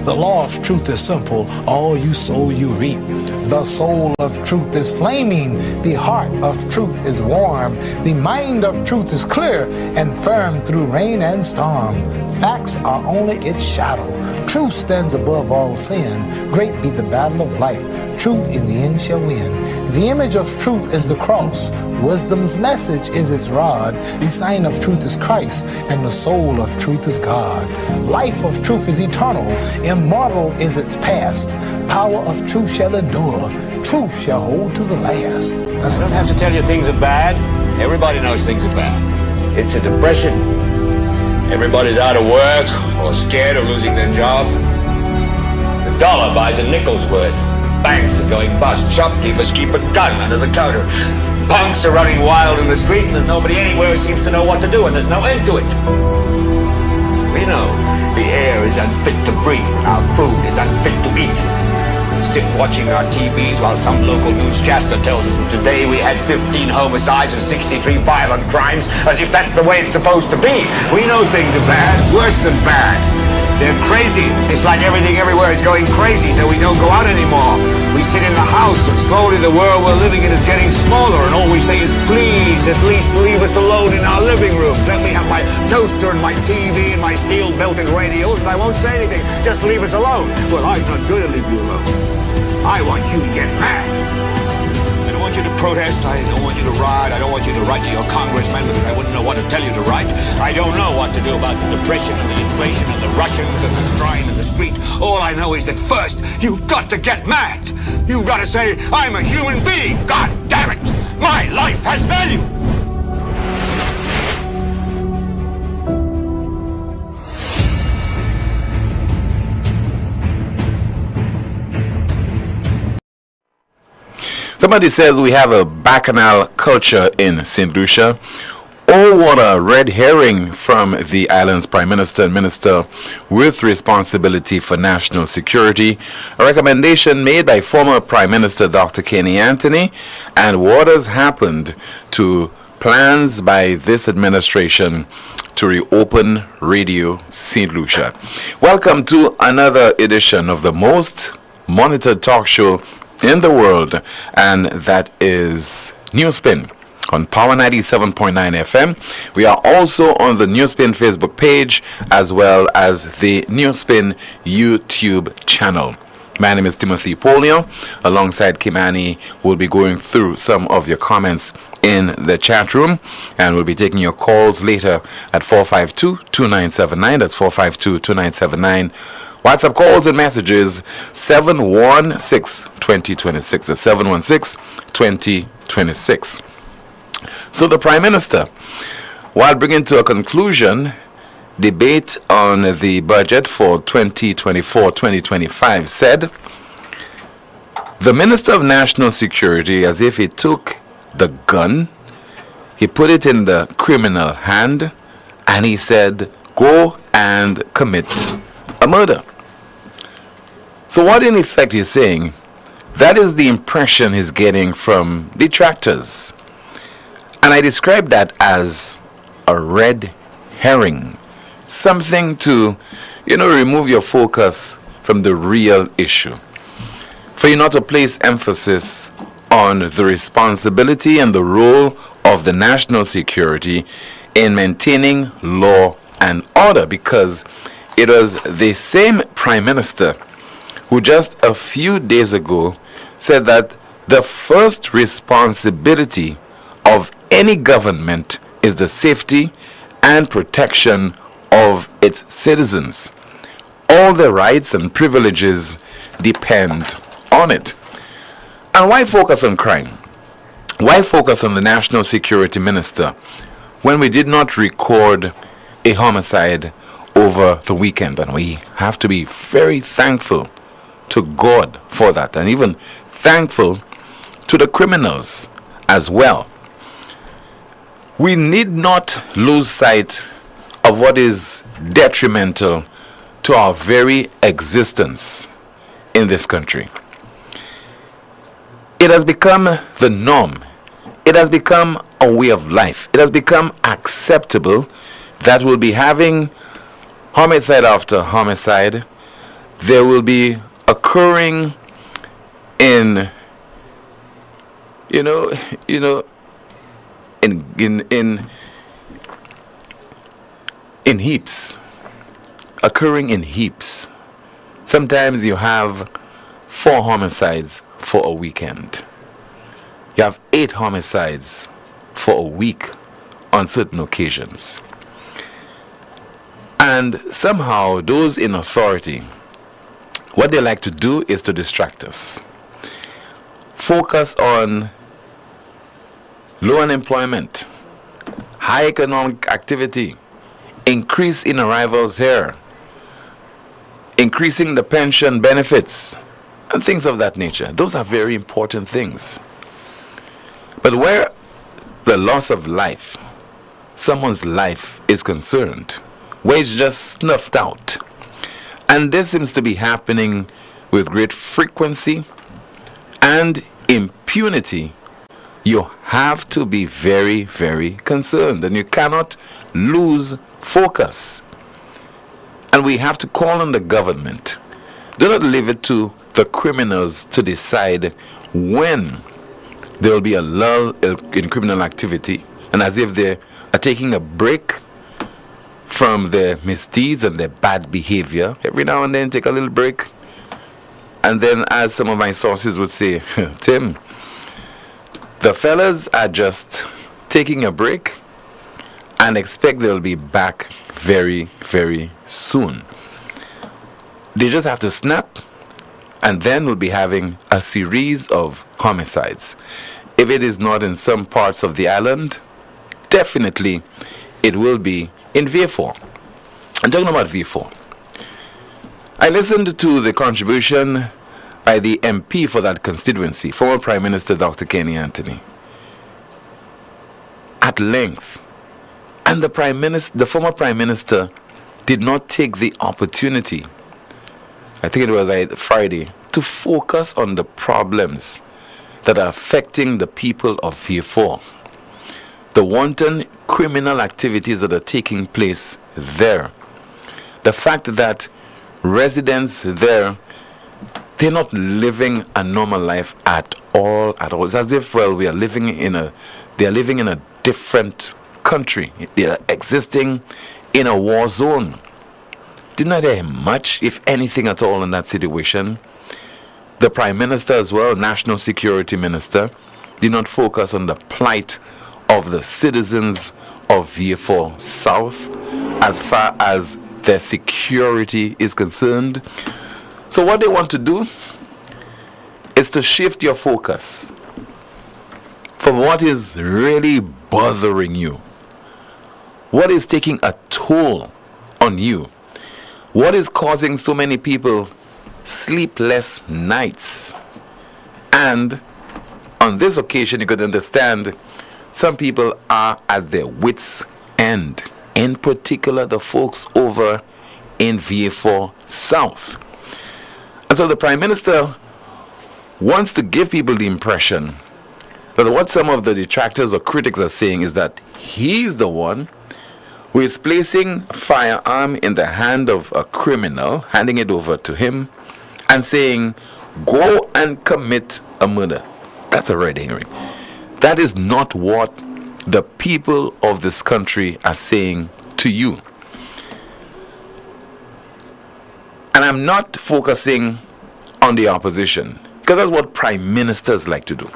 The law of truth is simple. All you sow, you reap. The soul of truth is flaming. The heart of truth is warm. The mind of truth is clear and firm through rain and storm. Facts are only its shadow. Truth stands above all sin. Great be the battle of life. Truth in the end shall win. The image of truth is the cross. Wisdom's message is its rod. The sign of truth is Christ, and the soul of truth is God. Life of truth is eternal. Immortal is its past. Power of truth shall endure. Truth shall hold to the last. I don't have to tell you things are bad. Everybody knows things are bad. It's a depression. Everybody's out of work or scared of losing their job. The dollar buys a nickel's worth. Banks are going bust. Shopkeepers keep a gun under the counter. Punks are running wild in the street, and there's nobody anywhere who seems to know what to do, and there's no end to it. We know the air is unfit to breathe, and our food is unfit to eat. We sit watching our TVs while some local newscaster tells us that today we had 15 homicides and 63 violent crimes, as if that's the way it's supposed to be. We know things are bad, worse than bad. They're crazy. It's like everything everywhere is going crazy, so we don't go out anymore. We sit in the house, and slowly the world we're living in is getting smaller, and all we say is, please, at least leave us alone in our living room. Let me have my toaster and my TV and my steel-belted radios, and I won't say anything. Just leave us alone. Well, I'm not going to leave you alone. I want you to get mad. I don't want you to protest. I don't want you to riot. I don't want you to write to your congressman because I wouldn't know what to tell you to write. I don't know what to do about the depression and the inflation and the Russians and the crying in the street. All I know is that first, you've got to get mad. You've got to say, I'm a human being. God damn it. My life has value. Somebody says we have a bacchanal culture in St. Lucia. Oh, what a red herring from the island's Prime Minister and Minister with responsibility for national security. A recommendation made by former Prime Minister Dr. Kenny Anthony. And what has happened to plans by this administration to reopen Radio St. Lucia? Welcome to another edition of the most monitored talk show in the world, and that is Newspin on Power 97.9 FM. We are also on the Newspin Facebook page as well as the Newspin YouTube channel. My name is Timothy Poleon. Alongside Kimani, we'll be going through some of your comments in the chat room, and we'll be taking your calls later at 452-2979. That's 452-2979. WhatsApp calls and messages 716-2026. That's 716-2026. So the Prime Minister, while bringing to a conclusion debate on the budget for 2024-2025, said, the Minister of National Security, as if he took the gun, he put it in the criminal hand, and he said, go and commit a murder. So what in effect he's saying, that is the impression he's getting from detractors. And I describe that as a red herring. Something to, remove your focus from the real issue. For you not to place emphasis on the responsibility and the role of the national security in maintaining law and order, because it was the same Prime Minister who just a few days ago said that the first responsibility of any government is the safety and protection of its citizens. All the rights and privileges depend on it. And why focus on crime? Why focus on the National Security Minister when we did not record a homicide over the weekend? And we have to be very thankful to God for that, and even thankful to the criminals as well. We need not lose sight of what is detrimental to our very existence in this country. It has become the norm. It has become a way of life. It has become acceptable that we'll be having homicide after homicide, there will be occurring in in heaps, occurring in heaps. Sometimes you have 4 homicides for a weekend. You have 8 homicides for a week on certain occasions. And somehow those in authority, what they like to do is to distract us. Focus on low unemployment, high economic activity, increase in arrivals here, increasing the pension benefits, and things of that nature. Those are very important things. But where the loss of life, someone's life is concerned, where it's just snuffed out, and this seems to be happening with great frequency and impunity, you have to be very, very concerned, and you cannot lose focus. And we have to call on the government. Do not leave it to the criminals to decide when there will be a lull in criminal activity, and as if they are taking a break from their misdeeds and their bad behavior. Every now and then take a little break, and then, as some of my sources would say, Tim, the fellas are just taking a break and expect they'll be back very, very soon. They just have to snap, and then we'll be having a series of homicides. If it is not in some parts of the island, definitely it will be in Vieux Fort. I'm talking about Vieux Fort. I listened to the contribution by the MP for that constituency, former Prime Minister Dr. Kenny Anthony, at length. And the former Prime Minister did not take the opportunity, I think it was Friday, to focus on the problems that are affecting the people of Vieux Fort. The wanton criminal activities that are taking place there. The fact that residents there, they're not living a normal life at all. It's as if, well, they're living in a different country. They are existing in a war zone. Did not hear much, if anything at all, in that situation. The Prime Minister as well, National Security Minister, did not focus on the plight of the citizens of Vieux Fort South as far as their security is concerned. So what they want to do is to shift your focus from what is really bothering you, what is taking a toll on you, what is causing so many people sleepless nights. And on this occasion, you could understand some people are at their wits' end, in particular the folks over in Vieux Fort South. And so the Prime Minister wants to give people the impression that what some of the detractors or critics are saying is that he's the one who is placing a firearm in the hand of a criminal, handing it over to him, and saying, go and commit a murder. That's a red herring. That is not what the people of this country are saying to you. And I'm not focusing on the opposition, because that's what prime ministers like to do.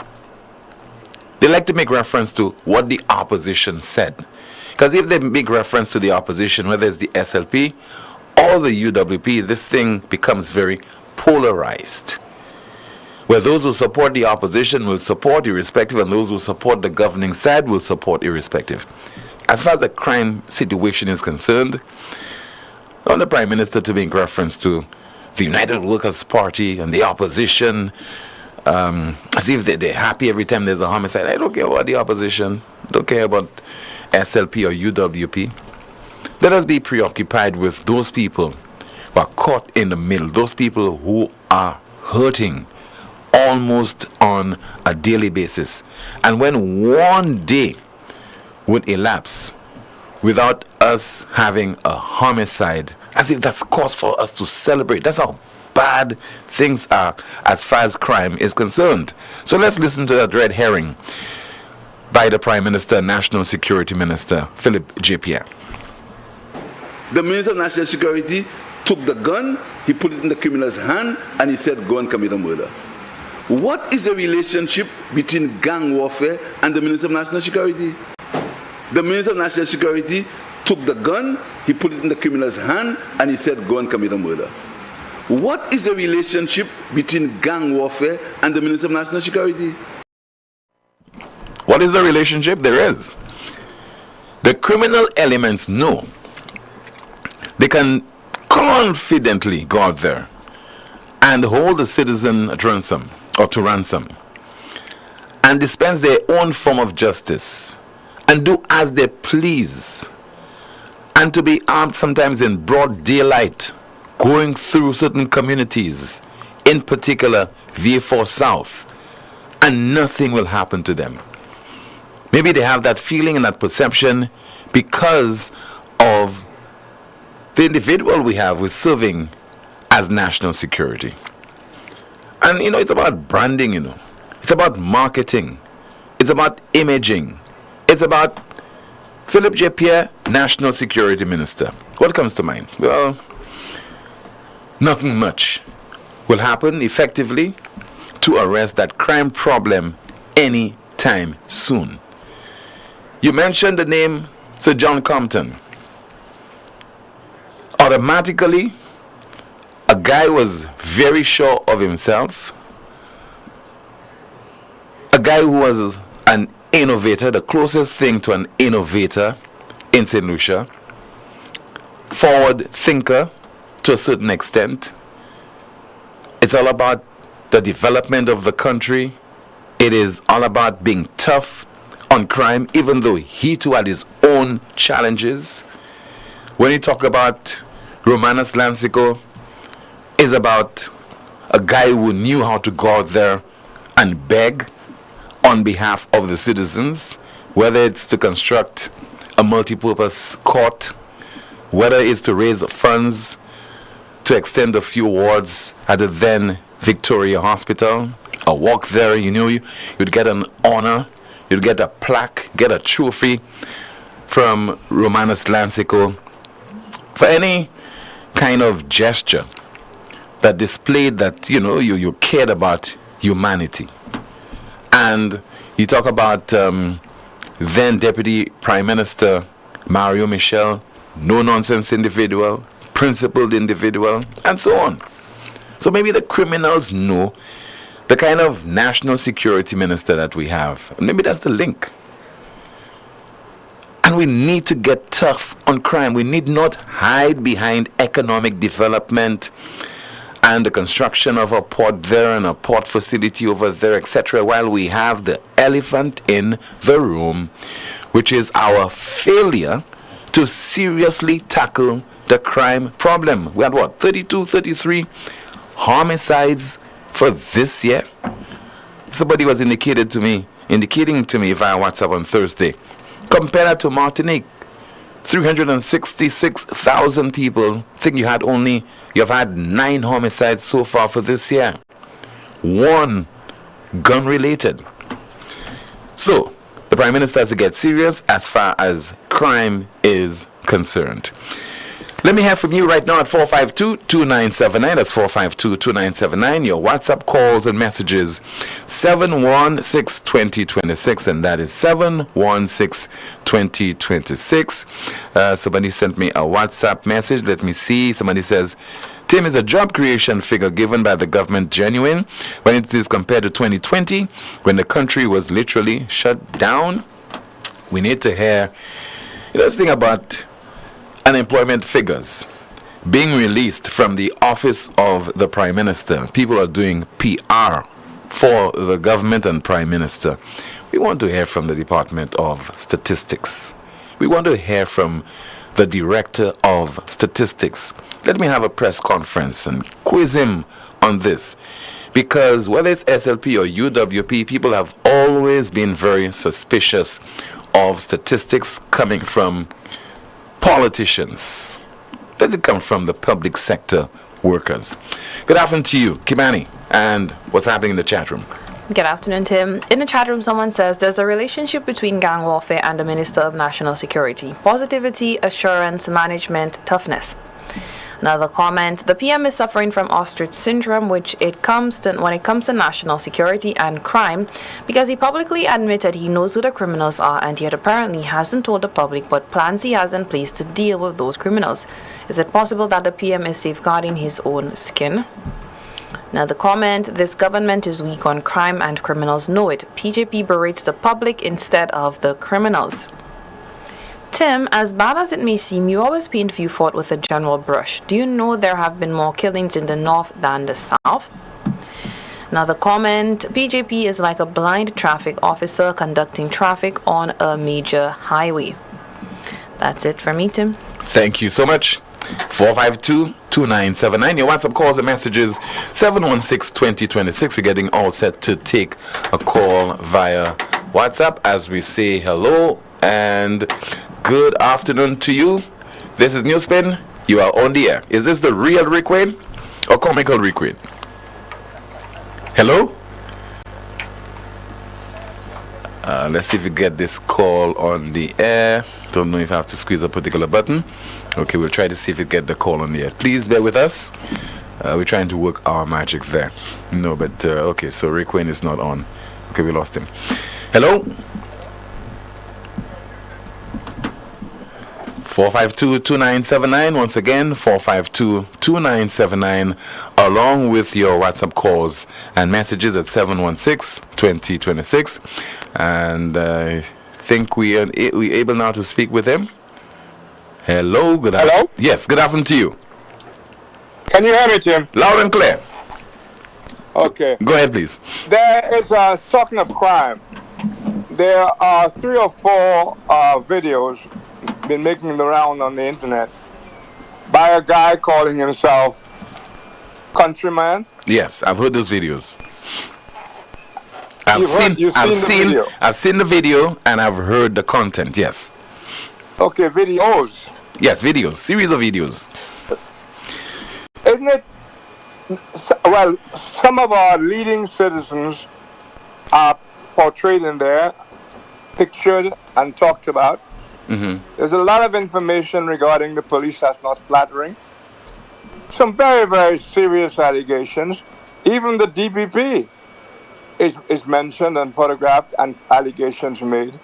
They like to make reference to what the opposition said. Because if they make reference to the opposition, whether it's the SLP or the UWP, this thing becomes very polarized, where those who support the opposition will support irrespective, and those who support the governing side will support irrespective. As far as the crime situation is concerned, I want the Prime Minister to make reference to the United Workers' Party and the opposition, as if they're happy every time there's a homicide. I don't care about the opposition. Don't care about SLP or UWP. Let us be preoccupied with those people who are caught in the middle, those people who are hurting almost on a daily basis. And when one day would elapse without us having a homicide, as if that's cause for us to celebrate. That's how bad things are as far as crime is concerned. So let's listen to that red herring by the Prime Minister, National Security Minister, Philip J. Pierre. The Minister of National Security took the gun, he put it in the criminal's hand, and he said, go and commit a murder. What is the relationship between gang warfare and the Minister of National Security? The Minister of National Security took the gun, he put it in the criminal's hand, and he said, go and commit a murder. What is the relationship between gang warfare and the Minister of National Security? What is the relationship? There is. The criminal elements know they can confidently go out there and hold the citizen at ransom or to ransom and dispense their own form of justice and do as they please, and to be armed sometimes in broad daylight, going through certain communities, in particular Vieux Fort South, and nothing will happen to them. Maybe they have that feeling and that perception because of the individual we have with serving as national security. And it's about branding, it's about marketing, it's about imaging, it's about Philip J. Pierre, National Security Minister. What comes to mind? Well, nothing much will happen effectively to arrest that crime problem any time soon. You mentioned the name Sir John Compton. Automatically, a guy was very sure of himself, a guy who was an innovator, the closest thing to an innovator in St. Lucia, forward thinker to a certain extent. It's all about the development of the country. It is all about being tough on crime, even though he too had his own challenges. When you talk about Romanus Lancico, is about a guy who knew how to go out there and beg on behalf of the citizens, whether it's to construct a multi-purpose court, whether it's to raise funds to extend a few wards at the then Victoria Hospital. A walk there, you'd get an honor, you'd get a plaque, get a trophy from Romanus Lancico for any kind of gesture that displayed that you cared about humanity. And you talk about then Deputy Prime Minister Mario Michel, no nonsense individual, principled individual, and so on. So maybe the criminals know the kind of national security minister that we have. Maybe that's the link. And we need to get tough on crime. We need not hide behind economic development and the construction of a port there and a port facility over there, etc., while we have the elephant in the room, which is our failure to seriously tackle the crime problem. We had 32, 33 homicides for this year. Somebody was indicating to me via WhatsApp on Thursday. Compare that to Martinique, 366,000 people. I think you've had 9 homicides so far for this year. 1 gun-related. So, the Prime Minister has to get serious as far as crime is concerned. Let me hear from you right now at 452-2979. That's 452-2979. Your WhatsApp calls and messages 716-2026, and that is 716-2026. Somebody sent me a WhatsApp message. Let me see. Somebody says, Tim, is a job creation figure given by the government genuine when it is compared to 2020, when the country was literally shut down? We need to hear, let's think about unemployment figures being released from the office of the Prime Minister. People are doing PR for the government and Prime Minister. We want to hear from the Department of Statistics. We want to hear from the Director of Statistics. Let me have a press conference and quiz him on this. Because whether it's SLP or UWP, people have always been very suspicious of statistics coming from politicians. Does it come from the public sector workers? Good afternoon to you, Kimani, and what's happening in the chat room? Good afternoon, Tim. In the chat room, someone says there's a relationship between gang warfare and the Minister of National Security. Positivity, assurance, management, toughness. Another comment, the PM is suffering from ostrich syndrome, when it comes to national security and crime, because he publicly admitted he knows who the criminals are and yet apparently hasn't told the public what plans he has in place to deal with those criminals. Is it possible that the PM is safeguarding his own skin? Another comment, this government is weak on crime and criminals know it. PJP berates the public instead of the criminals. Tim, as bad as it may seem, you always paint Vieux Fort with a general brush. Do you know there have been more killings in the north than the south? Another comment, PJP is like a blind traffic officer conducting traffic on a major highway. That's it for me, Tim. Thank you so much. 452-2979. Your WhatsApp calls and messages 716-2026. We're getting all set to take a call via WhatsApp as we say hello and good afternoon to you. This is Newspin. You are on the air. Is this the real Rick Wayne or comical Rick Wayne? Hello? Let's see if we get this call on the air. Don't know if I have to squeeze a particular button. Okay, we'll try to see if we get the call on the air. Please bear with us. We're trying to work our magic there. No, but okay, so Rick Wayne is not on. Okay, we lost him. Hello? 452-2979. Once again, 452-2979, along with your WhatsApp calls and messages at 716-2026. And I think we are able now to speak with him. Hello, good afternoon. Hello? Yes, good afternoon to you. Can you hear me, Tim? Loud and clear. Okay. Go ahead, please. There is, talking of crime, there are 3 or 4 videos been making the round on the internet by a guy calling himself Countryman. Yes, I've heard those videos. You've seen the video and I've heard the content, yes. Okay, videos. Yes, videos, series of videos. Isn't it? Well, some of our leading citizens are portrayed in there, pictured and talked about. Mm-hmm. There's a lot of information regarding the police that's not flattering. Some very, very serious allegations. Even the DPP is mentioned and photographed and allegations made.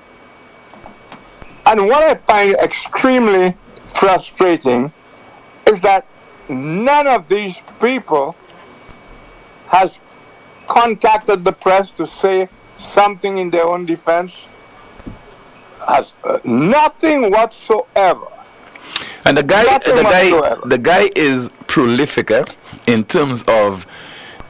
And what I find extremely frustrating is that none of these people has contacted the press to say something in their own defense. Has nothing whatsoever. And the guy is prolific in terms of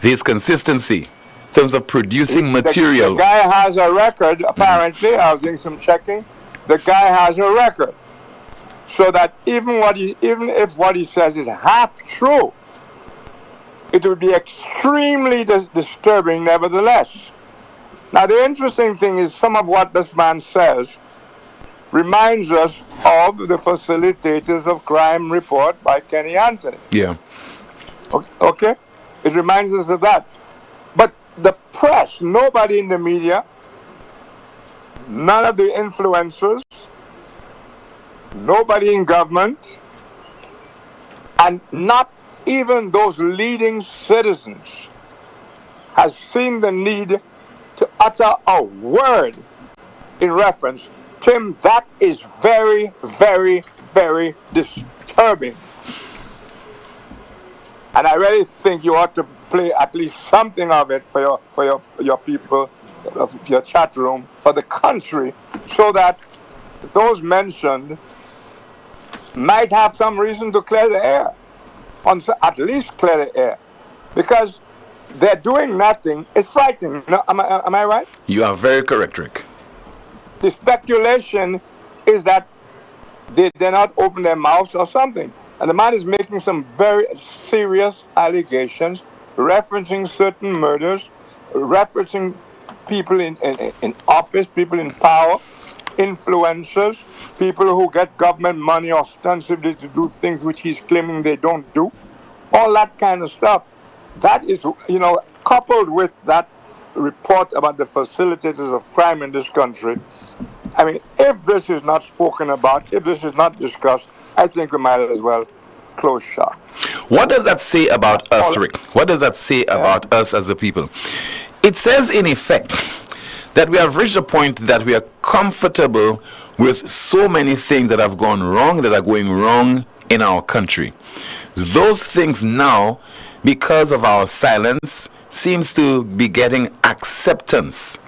his consistency, in terms of producing material. The guy has a record, apparently. Mm-hmm. I was doing some checking. The guy has a record. So that even if what he says is half true, it would be extremely disturbing nevertheless. Now the interesting thing is some of what this man says reminds us of the Facilitators of Crime report by Kenny Anthony. Yeah. Okay? It reminds us of that. But the press, nobody in the media, none of the influencers, nobody in government, and not even those leading citizens has seen the need to utter a word in reference. Tim, that is very, very, very disturbing. And I really think you ought to play at least something of it for your people, for your chat room, for the country, so that those mentioned might have some reason to clear the air, at least clear the air, because they're doing nothing. It's frightening. No, am I right? You are very correct, Rick. The speculation is that they did not open their mouths or something. And the man is making some very serious allegations, referencing certain murders, referencing people in office, people in power, influencers, people who get government money ostensibly to do things which he's claiming they don't do, all that kind of stuff. That is, coupled with that report about the facilitators of crime in this country. I mean, if this is not spoken about, if this is not discussed, I think we might as well close shop. What does that say about us, Rick? What does that say about us as a people? It says, in effect, that we have reached a point that we are comfortable with so many things that have gone wrong, that are going wrong in our country. Those things now, because of our silence, seems to be getting acceptance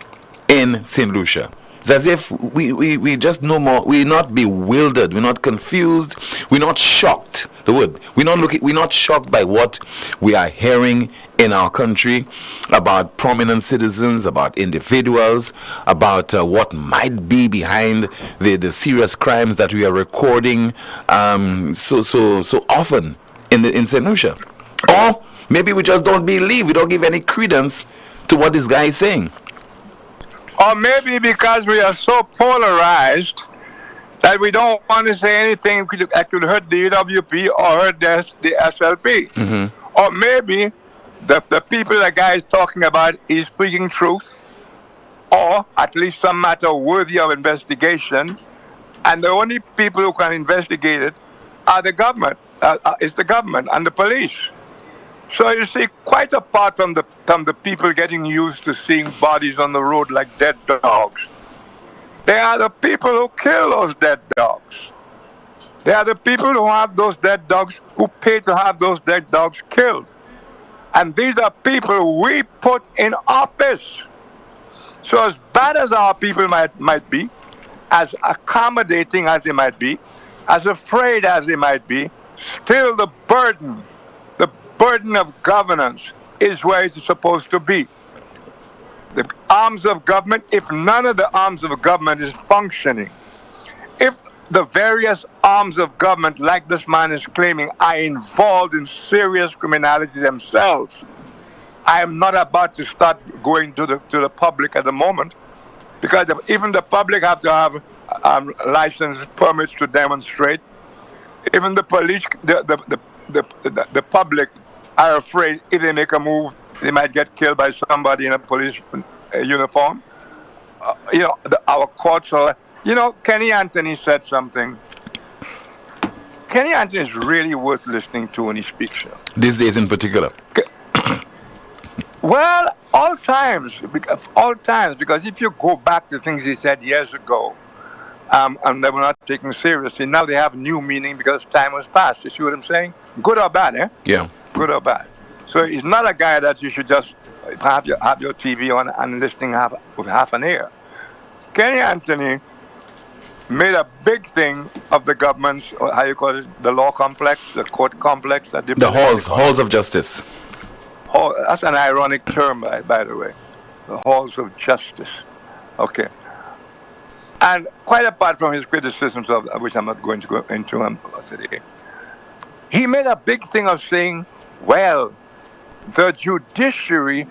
in St. Lucia. It's as if we just no more, we're not bewildered, we're not confused, we're not shocked. We're not shocked by what we are hearing in our country about prominent citizens, about individuals, about what might be behind the serious crimes that we are recording so often in St. Lucia. Or maybe we just don't believe, we don't give any credence to what this guy is saying. Or maybe because we are so polarized that we don't want to say anything that could hurt the EWP or hurt the SLP. Mm-hmm. Or maybe the people the guy is talking about is speaking truth, or at least some matter worthy of investigation, and the only people who can investigate it are the government, is the government and the police. So you see, quite apart from the people getting used to seeing bodies on the road like dead dogs, they are the people who kill those dead dogs. They are the people who have those dead dogs, who pay to have those dead dogs killed. And these are people we put in office. So as bad as our people might be, as accommodating as they might be, as afraid as they might be, still the burden of governance is where it is supposed to be. The arms of government, if none of the arms of government is functioning, if the various arms of government, like this man is claiming, are involved in serious criminality themselves, I am not about to start going to the public at the moment, because even the public have to have license permits to demonstrate. Even the police, the public are afraid if they make a move, they might get killed by somebody in a police uniform. Our courts are, Kenny Anthony said something. Kenny Anthony is really worth listening to when he speaks. These days in particular. Well, all times, because if you go back to things he said years ago, and they were not taken seriously, now they have new meaning because time has passed. You see what I'm saying? Good or bad, eh? Yeah. Good or bad. So he's not a guy that you should just have your TV on and listening with half an ear. Kenny Anthony made a big thing of the government's, how you call it, the law complex, the court complex. The halls of justice. Oh, that's an ironic term, by the way. The halls of justice. Okay. And quite apart from his criticisms, of which I'm not going to go into today, he made a big thing of saying, well, the judiciary,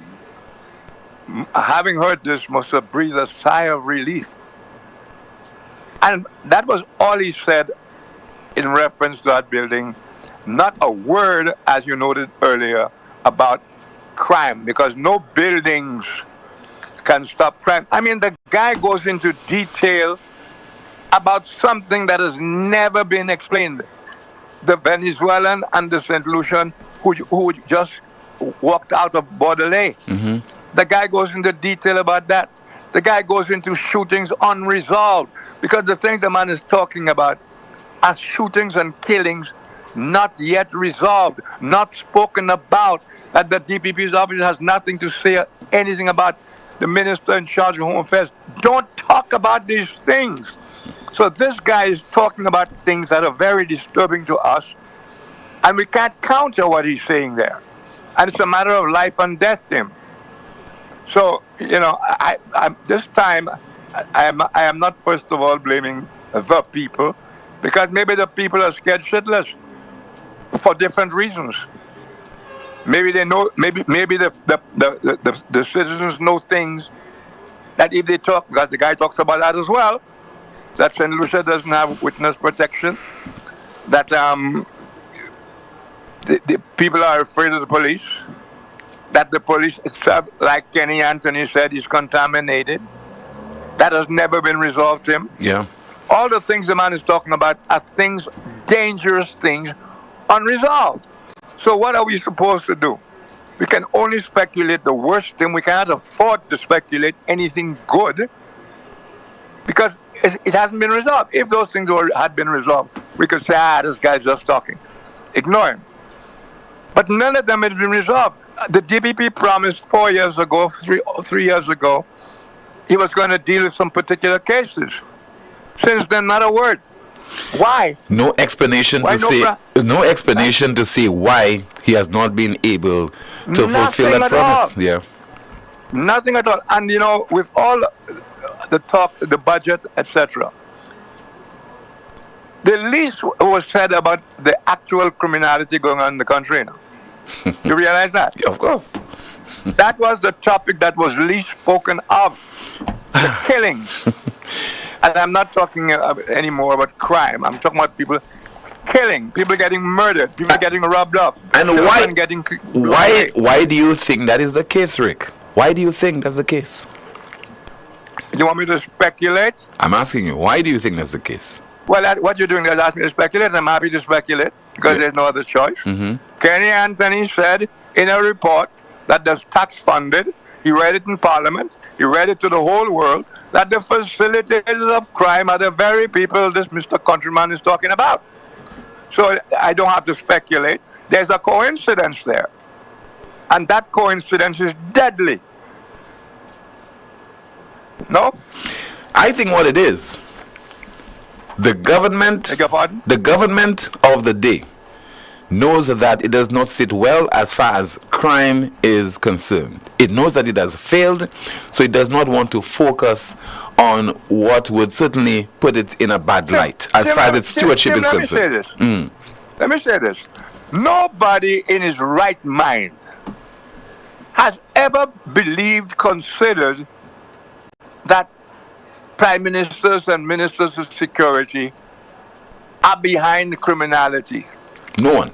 having heard this, must have breathed a sigh of relief. And that was all he said in reference to that building. Not a word, as you noted earlier, about crime, because no buildings can stop crime. I mean, the guy goes into detail about something that has never been explained. The Venezuelan and the St. Lucian who just walked out of Bordelais. Mm-hmm. The guy goes into detail about that. The guy goes into shootings unresolved, because the things the man is talking about are shootings and killings not yet resolved, not spoken about, that the DPP's office has nothing to say anything about. The minister in charge of Home Affairs don't talk about these things. So this guy is talking about things that are very disturbing to us, and we can't counter what he's saying there. And it's a matter of life and death to him. So, this time, I am not first of all blaming the people, because maybe the people are scared shitless for different reasons. Maybe they know. Maybe the citizens know things that if they talk, because the guy talks about that as well, that St. Lucia doesn't have witness protection, that the people are afraid of the police, that the police itself, like Kenny Anthony said, is contaminated. That has never been resolved, Tim. Yeah. All the things the man is talking about are things, dangerous things, unresolved. So what are we supposed to do? We can only speculate the worst thing. We cannot afford to speculate anything good because it hasn't been resolved. If those things had been resolved, we could say, this guy's just talking. Ignore him. But none of them has been resolved. The DPP promised 4 years ago, 3 years ago, he was going to deal with some particular cases. Since then, not a word. Why? No explanation Why no explanation to say why he has not been able to fulfill that promise. Yeah. Nothing at all. And you know, with all the talk, the budget, etc., the least was said about the actual criminality going on in the country now. You realize that? Of course. That was the topic that was least spoken of. The killings. And I'm not talking anymore about crime. I'm talking about people killing, people getting murdered, people getting robbed off. And why do you think that is the case, Rick? Why do you think that's the case? You want me to speculate? I'm asking you, why do you think that's the case? Well, what you're doing is asking me to speculate. I'm happy to speculate because there's no other choice. Mm-hmm. Kenny Anthony said in a report that that's tax funded, he read it in Parliament, he read it to the whole world, that the facilitators of crime are the very people this Mr. Countryman is talking about. So I don't have to speculate. There's a coincidence there. And that coincidence is deadly. No? I think what it is, the government of the day knows that it does not sit well as far as crime is concerned. It knows that it has failed, so it does not want to focus on what would certainly put it in a bad light as far as its stewardship is concerned. Let me say this. Nobody in his right mind has ever believed, considered that prime ministers and ministers of security are behind criminality. No one.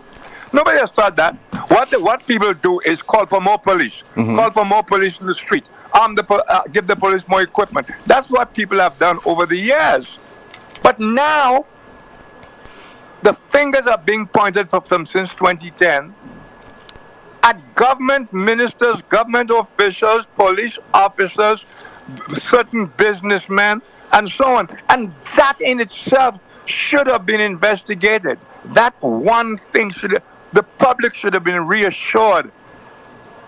Nobody has thought that. What people do is call for more police. Mm-hmm. Call for more police in the street. Give the police more equipment. That's what people have done over the years. But now, the fingers are being pointed from since 2010 at government ministers, government officials, police officers, certain businessmen, and so on. And that in itself should have been investigated. That one thing the public should have been reassured.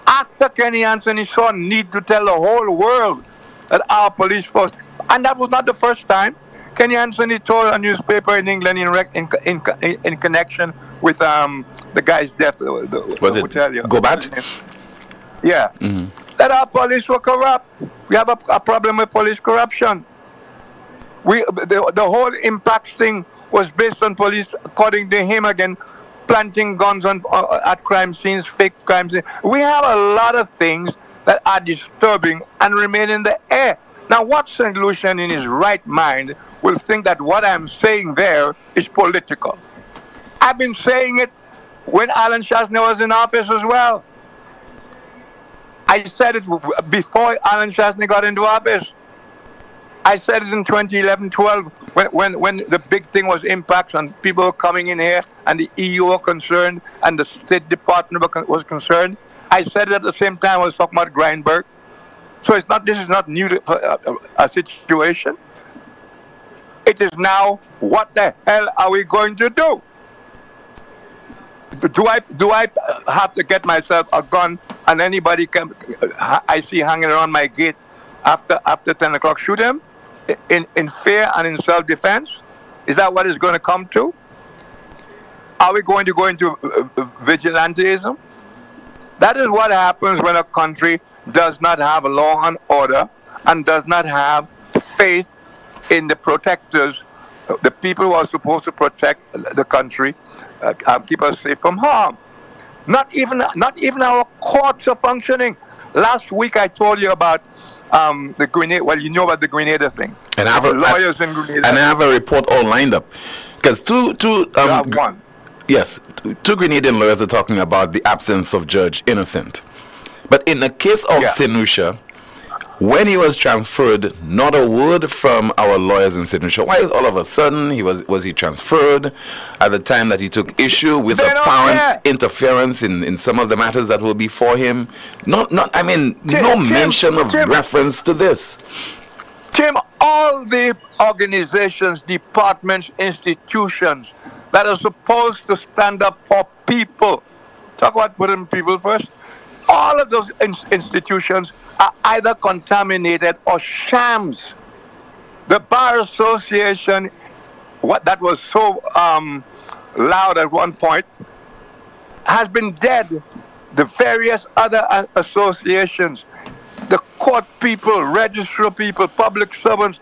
After Kenny Anthony saw a need to tell the whole world that our police force, and that was not the first time. Kenny Anthony told a newspaper in England in connection with the guy's death. Was it Gobat? Yeah. Mm-hmm. That our police were corrupt. We have a problem with police corruption. The whole impacts thing was based on police, according to him again, planting guns at crime scenes, fake crime scenes. We have a lot of things that are disturbing and remain in the air. Now, what St. Lucian in his right mind will think that what I'm saying there is political? I've been saying it when Alan Chasney was in office as well. I said it before Alan Chasney got into office. I said it in 2011-12 when the big thing was impacts and people were coming in here and the EU were concerned and the State Department was concerned. I said it at the same time I was talking about Grindberg. So this is not new to a situation. It is now, what the hell are we going to do? Do I have to get myself a gun and anybody I see hanging around my gate after 10 o'clock shoot him in fear and in self-defense? Is that what it's going to come to? Are we going to go into vigilantism? That is what happens when a country does not have law and order and does not have faith in the protectors, the people who are supposed to protect the country, keep us safe from harm. Not even our courts are functioning. Last week I told you about the Grenada. Well, you know about the Grenada thing. And I have lawyers in Grenada. And I have a report all lined up, because two one. Yes, two Grenadian lawyers are talking about the absence of Judge Innocent. But in the case of St. Lucia, when he was transferred, not a word from our lawyers in St. Lucia. Why all of a sudden was he transferred at the time that he took issue with apparent interference in some of the matters that will be for him? No mention of reference to this. Tim, all the organizations, departments, institutions that are supposed to stand up for people, talk about putting people first, all of those institutions are either contaminated or shams. The Bar Association, that was so loud at one point, has been dead. The various other associations, the court people, registrar people, public servants,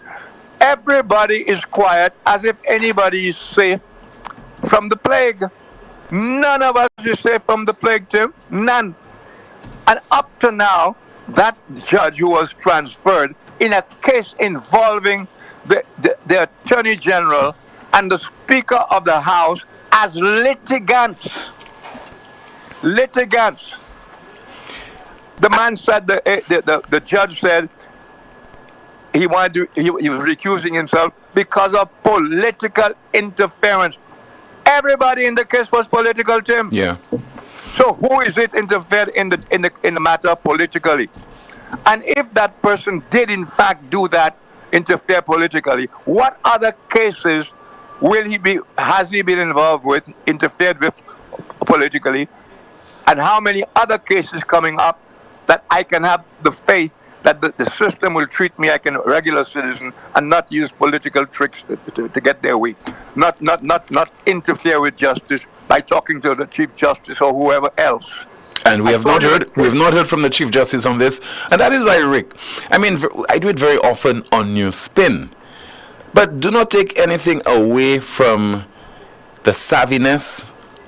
everybody is quiet as if anybody is safe from the plague. None of us is safe from the plague, Tim. None. And up to now, that judge who was transferred in a case involving the Attorney General and the Speaker of the House as litigants. Litigants. The man said, the judge said he was recusing himself because of political interference. Everybody in the case was political, Tim. Yeah. So who is it interfered in the matter politically? And if that person did in fact do that, interfere politically, what other cases has he been involved with, interfered with politically? And how many other cases coming up that I can have the faith that the system will treat me like a regular citizen and not use political tricks to get their way, not interfere with justice by talking to the Chief Justice or whoever else. And we have not heard from the Chief Justice on this, and that is why, Rick, I do it very often on Newspin, but do not take anything away from the savviness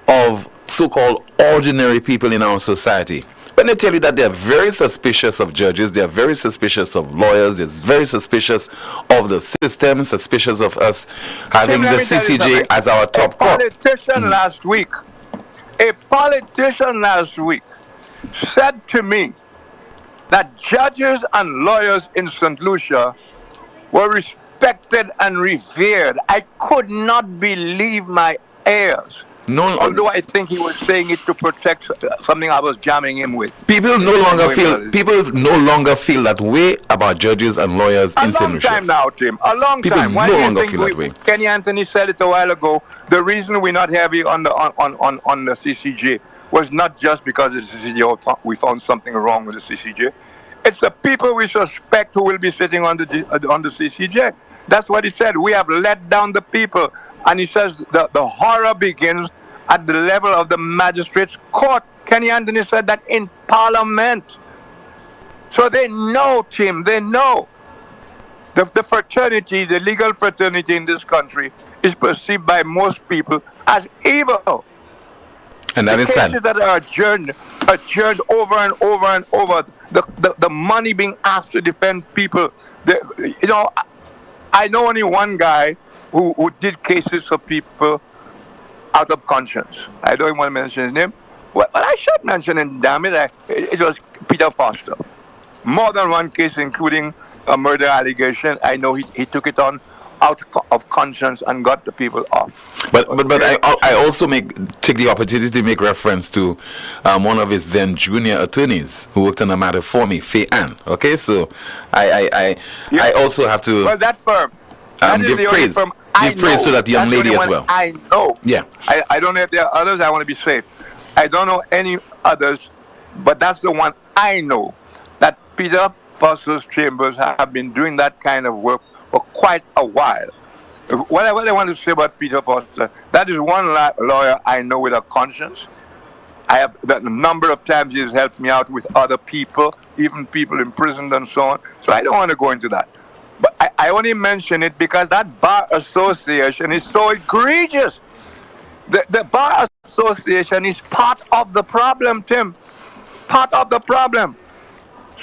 of so-called ordinary people in our society. When they tell you that they're very suspicious of judges, they're very suspicious of lawyers, they're very suspicious of the system, suspicious of us having the CCJ as our top court. A politician last week said to me that judges and lawyers in St. Lucia were respected and revered. I could not believe my ears. Although I think he was saying it to protect something I was jamming him with. People no longer feel that way about judges and lawyers in St. Lucia. A long time now, Tim. A long time. People no longer feel that way. Kenny Anthony said it a while ago. The reason we're not heavy on the CCJ was not just because of the CCJ we found something wrong with the CCJ. It's the people we suspect who will be sitting on the CCJ. That's what he said. We have let down the people. And he says the horror begins at the level of the magistrate's court. Kenny Anthony said that in Parliament. So they know, Tim, they know. The fraternity, the legal fraternity in this country is perceived by most people as evil. And that is sad. The cases that are adjourned over and over and over. The money being asked to defend people. I know only one guy who did cases for people out of conscience. I don't even want to mention his name. Well, I should mention him, damn it. It was Peter Foster. More than one case, including a murder allegation. I know he took it on out of conscience and got the people off. But I also take the opportunity to make reference to one of his then junior attorneys who worked on the matter for me, Faye Ann. Okay, so I also have to that firm. give praise. Give praise to that young lady as well. I know. Yeah. I don't know if there are others. I want to be safe. I don't know any others, but that's the one I know. That Peter Foster's chambers have been doing that kind of work for quite a while. What I want to say about Peter Foster, that is one lawyer I know with a conscience. I have the number of times he has helped me out with other people, even people imprisoned and so on. So I don't want to go into that. But I only mention it because that Bar Association is so egregious. The Bar Association is part of the problem, Tim. Part of the problem.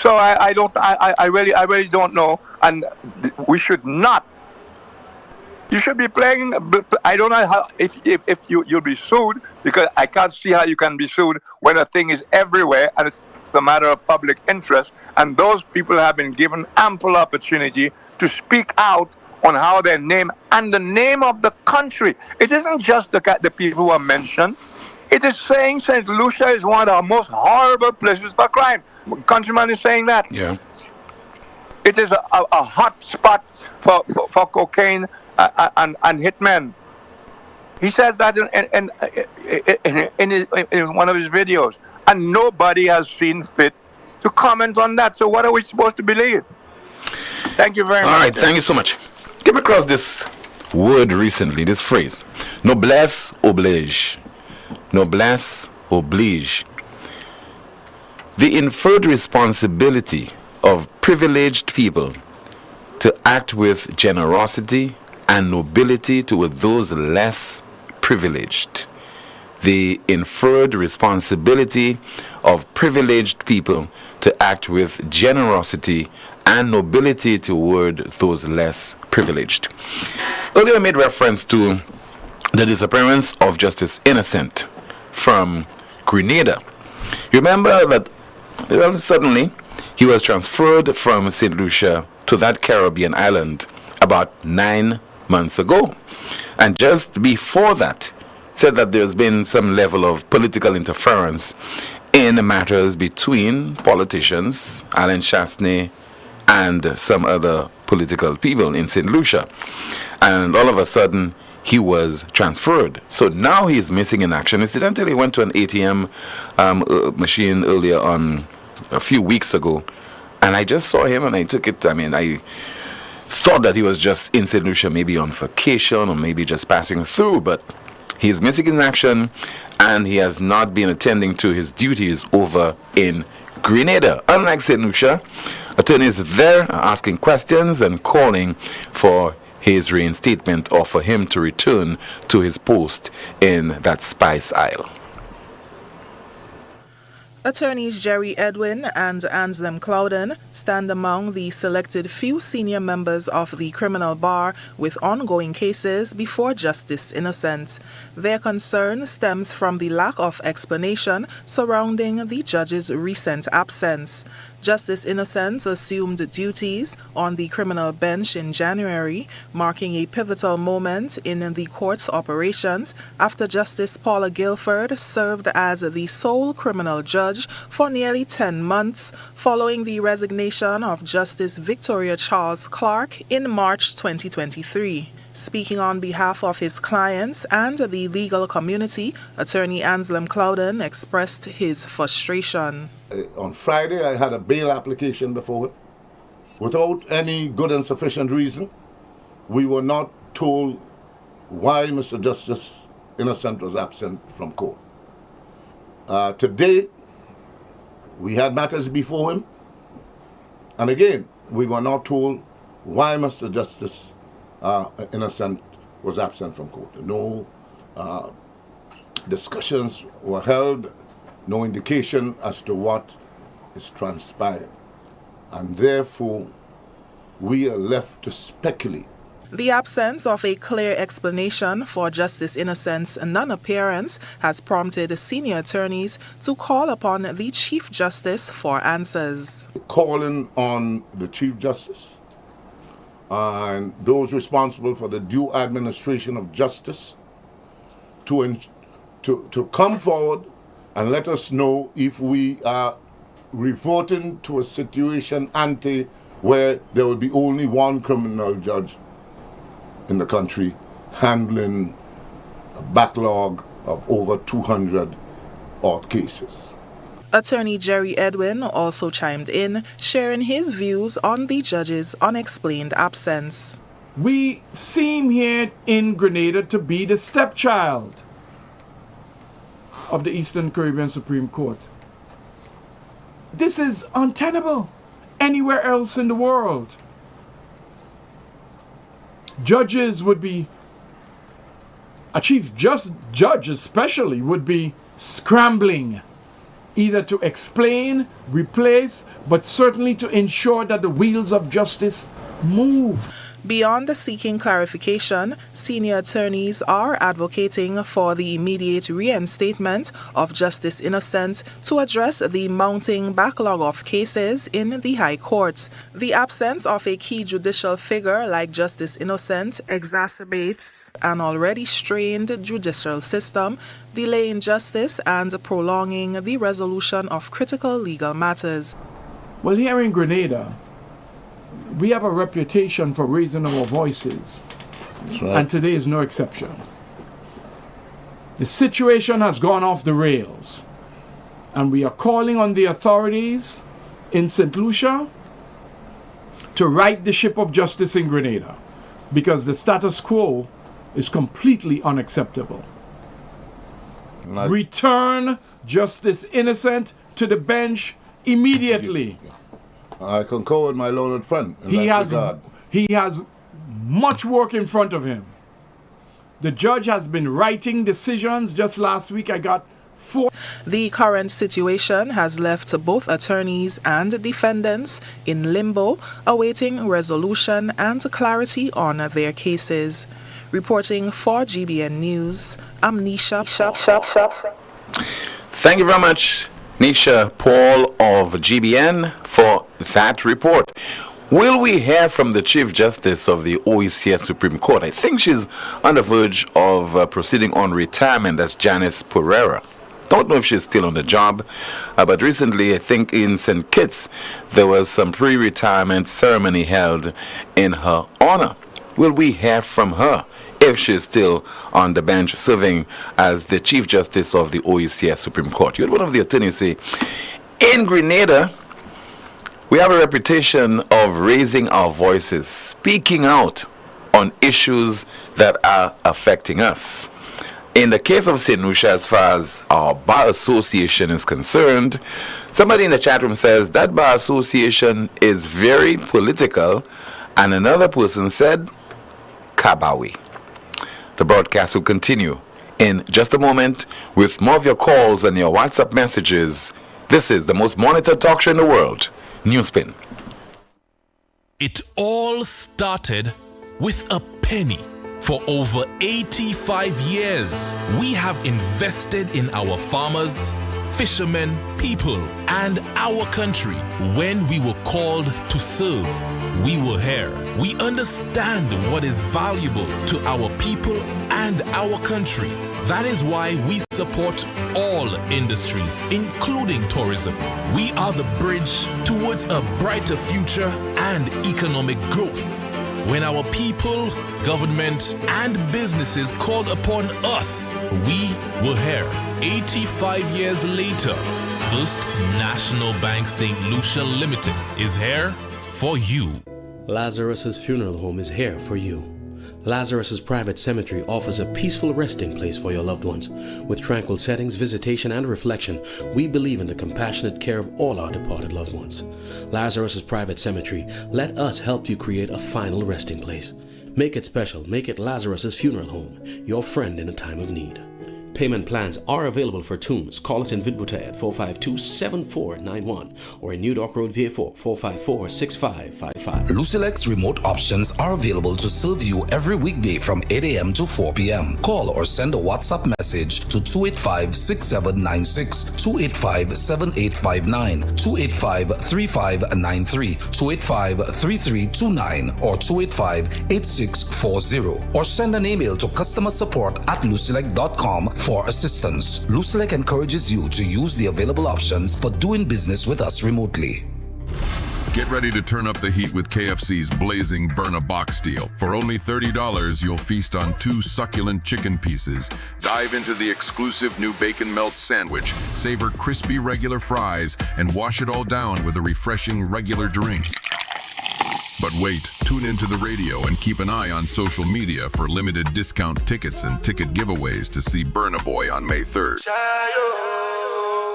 So I really don't know, and we should not. You should be playing. I don't know how if you'll be sued, because I can't see how you can be sued when a thing is everywhere and it's a matter of public interest. And those people have been given ample opportunity to speak out on how their name and the name of the country. It isn't just the people who are mentioned. It is saying St. Lucia is one of the most horrible places for crime. Countryman is saying that. Yeah. It is a hot spot for cocaine and hitmen. He says that in one of his videos, and nobody has seen fit to comment on that. So what are we supposed to believe? Thank you very much. All right, thank you so much. Came across this word recently, this phrase, noblesse oblige. Noblesse oblige. The inferred responsibility of privileged people to act with generosity and nobility toward those less privileged. The inferred responsibility of privileged people to act with generosity and nobility toward those less privileged. Earlier I made reference to the disappearance of Justice Innocent from Grenada. You remember that suddenly he was transferred from St. Lucia to that Caribbean island about 9 months ago. And just before that, said that there's been some level of political interference in matters between politicians, Alan Chasney, and some other political people in St. Lucia. And all of a sudden, he was transferred. So now he's missing in action. Incidentally, he went to an ATM machine earlier on, a few weeks ago, and I just saw him and I took it. I mean, I thought that he was just in St. Lucia, maybe on vacation or maybe just passing through, but he's missing in action and he has not been attending to his duties over in Grenada. Unlike St. Lucia, attorneys there are asking questions and calling for his reinstatement or for him to return to his post in that Spice Isle. Attorneys Jerry Edwin and Anselm Clouden stand among the selected few senior members of the criminal bar with ongoing cases before Justice Innocent. Their concern stems from the lack of explanation surrounding the judge's recent absence. Justice Innocent assumed duties on the criminal bench in January, marking a pivotal moment in the court's operations after Justice Paula Guilford served as the sole criminal judge for nearly 10 months, following the resignation of Justice Victoria Charles Clark in March 2023. Speaking on behalf of his clients and the legal community, Attorney Anselm Clouden expressed his frustration. On Friday, I had a bail application before it. Without any good and sufficient reason, we were not told why Mr. Justice Innocent was absent from court. Today, we had matters before him, and again, we were not told why Mr. Justice Innocent was absent from court. No discussions were held, no indication as to what is transpired. And therefore, we are left to speculate. The absence of a clear explanation for Justice Innocent's non-appearance has prompted senior attorneys to call upon the Chief Justice for answers. Calling on the Chief Justice and those responsible for the due administration of justice to come forward and let us know if we are reverting to a situation ante where there will be only one criminal judge in the country handling a backlog of over 200 odd cases. Attorney Jerry Edwin also chimed in, sharing his views on the judge's unexplained absence. We seem here in Grenada to be the stepchild of the Eastern Caribbean Supreme Court. This is untenable anywhere else in the world. Judges would be, a chief judge especially, would be scrambling either to explain, replace, but certainly to ensure that the wheels of justice move. Beyond seeking clarification, senior attorneys are advocating for the immediate reinstatement of Justice Innocent to address the mounting backlog of cases in the High Court. The absence of a key judicial figure like Justice Innocent exacerbates an already strained judicial system, delaying justice and prolonging the resolution of critical legal matters. Well, here in Grenada, we have a reputation for raising our voices, and today is no exception. The situation has gone off the rails, and we are calling on the authorities in St. Lucia to right the ship of justice in Grenada, because the status quo is completely unacceptable. Return Justice Innocent to the bench immediately. I concur with my learned friend in that regard. He has much work in front of him. The judge has been writing decisions. Just last week I got 4. The current situation has left both attorneys and defendants in limbo, awaiting resolution and clarity on their cases. Reporting for GBN News, I'm Nisha. Thank you very much, Nisha Paul of GBN, for that report. Will we hear from the Chief Justice of the OECS Supreme Court? I think she's on the verge of proceeding on retirement. That's Janice Pereira. Don't know if she's still on the job, but recently, I think in St. Kitts, there was some pre-retirement ceremony held in her honor. Will we hear from her if she's still on the bench serving as the Chief Justice of the OECS Supreme Court? You had one of the attorneys say, in Grenada, we have a reputation of raising our voices, speaking out on issues that are affecting us. In the case of St. Lucia, as far as our bar association is concerned, somebody in the chat room says that bar association is very political, and another person said, Kabawi. The broadcast will continue in just a moment with more of your calls and your WhatsApp messages. This is the most monitored talk show in the world, Newspin. It all started with a penny. For over 85 years, we have invested in our farmers, fishermen, people, and our country. When we were called to serve, we were here. We understand what is valuable to our people and our country. That is why we support all industries, including tourism. We are the bridge towards a brighter future and economic growth. When our people, government, and businesses called upon us, we were here. 85 years later, First National Bank St. Lucia Limited is here for you. Lazarus's Funeral Home is here for you. Lazarus's Private Cemetery offers a peaceful resting place for your loved ones. With tranquil settings, visitation, and reflection, we believe in the compassionate care of all our departed loved ones. Lazarus's Private Cemetery, let us help you create a final resting place. Make it special. Make it Lazarus's Funeral Home, your friend in a time of need. Payment plans are available for tombs. Call us in Vidbuta at 452-7491 or in New Dock Road, Vieux Fort, 454-6555. Lucilex remote options are available to serve you every weekday from 8 a.m. to 4 p.m. Call or send a WhatsApp message to 285-6796, 285-7859, 285-3593, 285-3329, or 285-8640. Or send an email to customersupport@lucilec.com for assistance. Lucilec encourages you to use the available options for doing business with us remotely. Get ready to turn up the heat with KFC's blazing burn-a-box deal. For only $30, you'll feast on 2 succulent chicken pieces, dive into the exclusive new bacon melt sandwich, savor crispy regular fries, and wash it all down with a refreshing regular drink. But wait, tune into the radio and keep an eye on social media for limited discount tickets and ticket giveaways to see Burna Boy on May 3rd.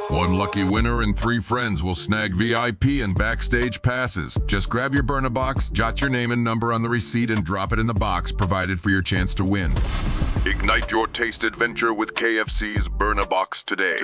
One lucky winner and 3 friends will snag VIP and backstage passes. Just grab your Burna box, jot your name and number on the receipt, and drop it in the box provided for your chance to win. Ignite your taste adventure with KFC's Burna Box today.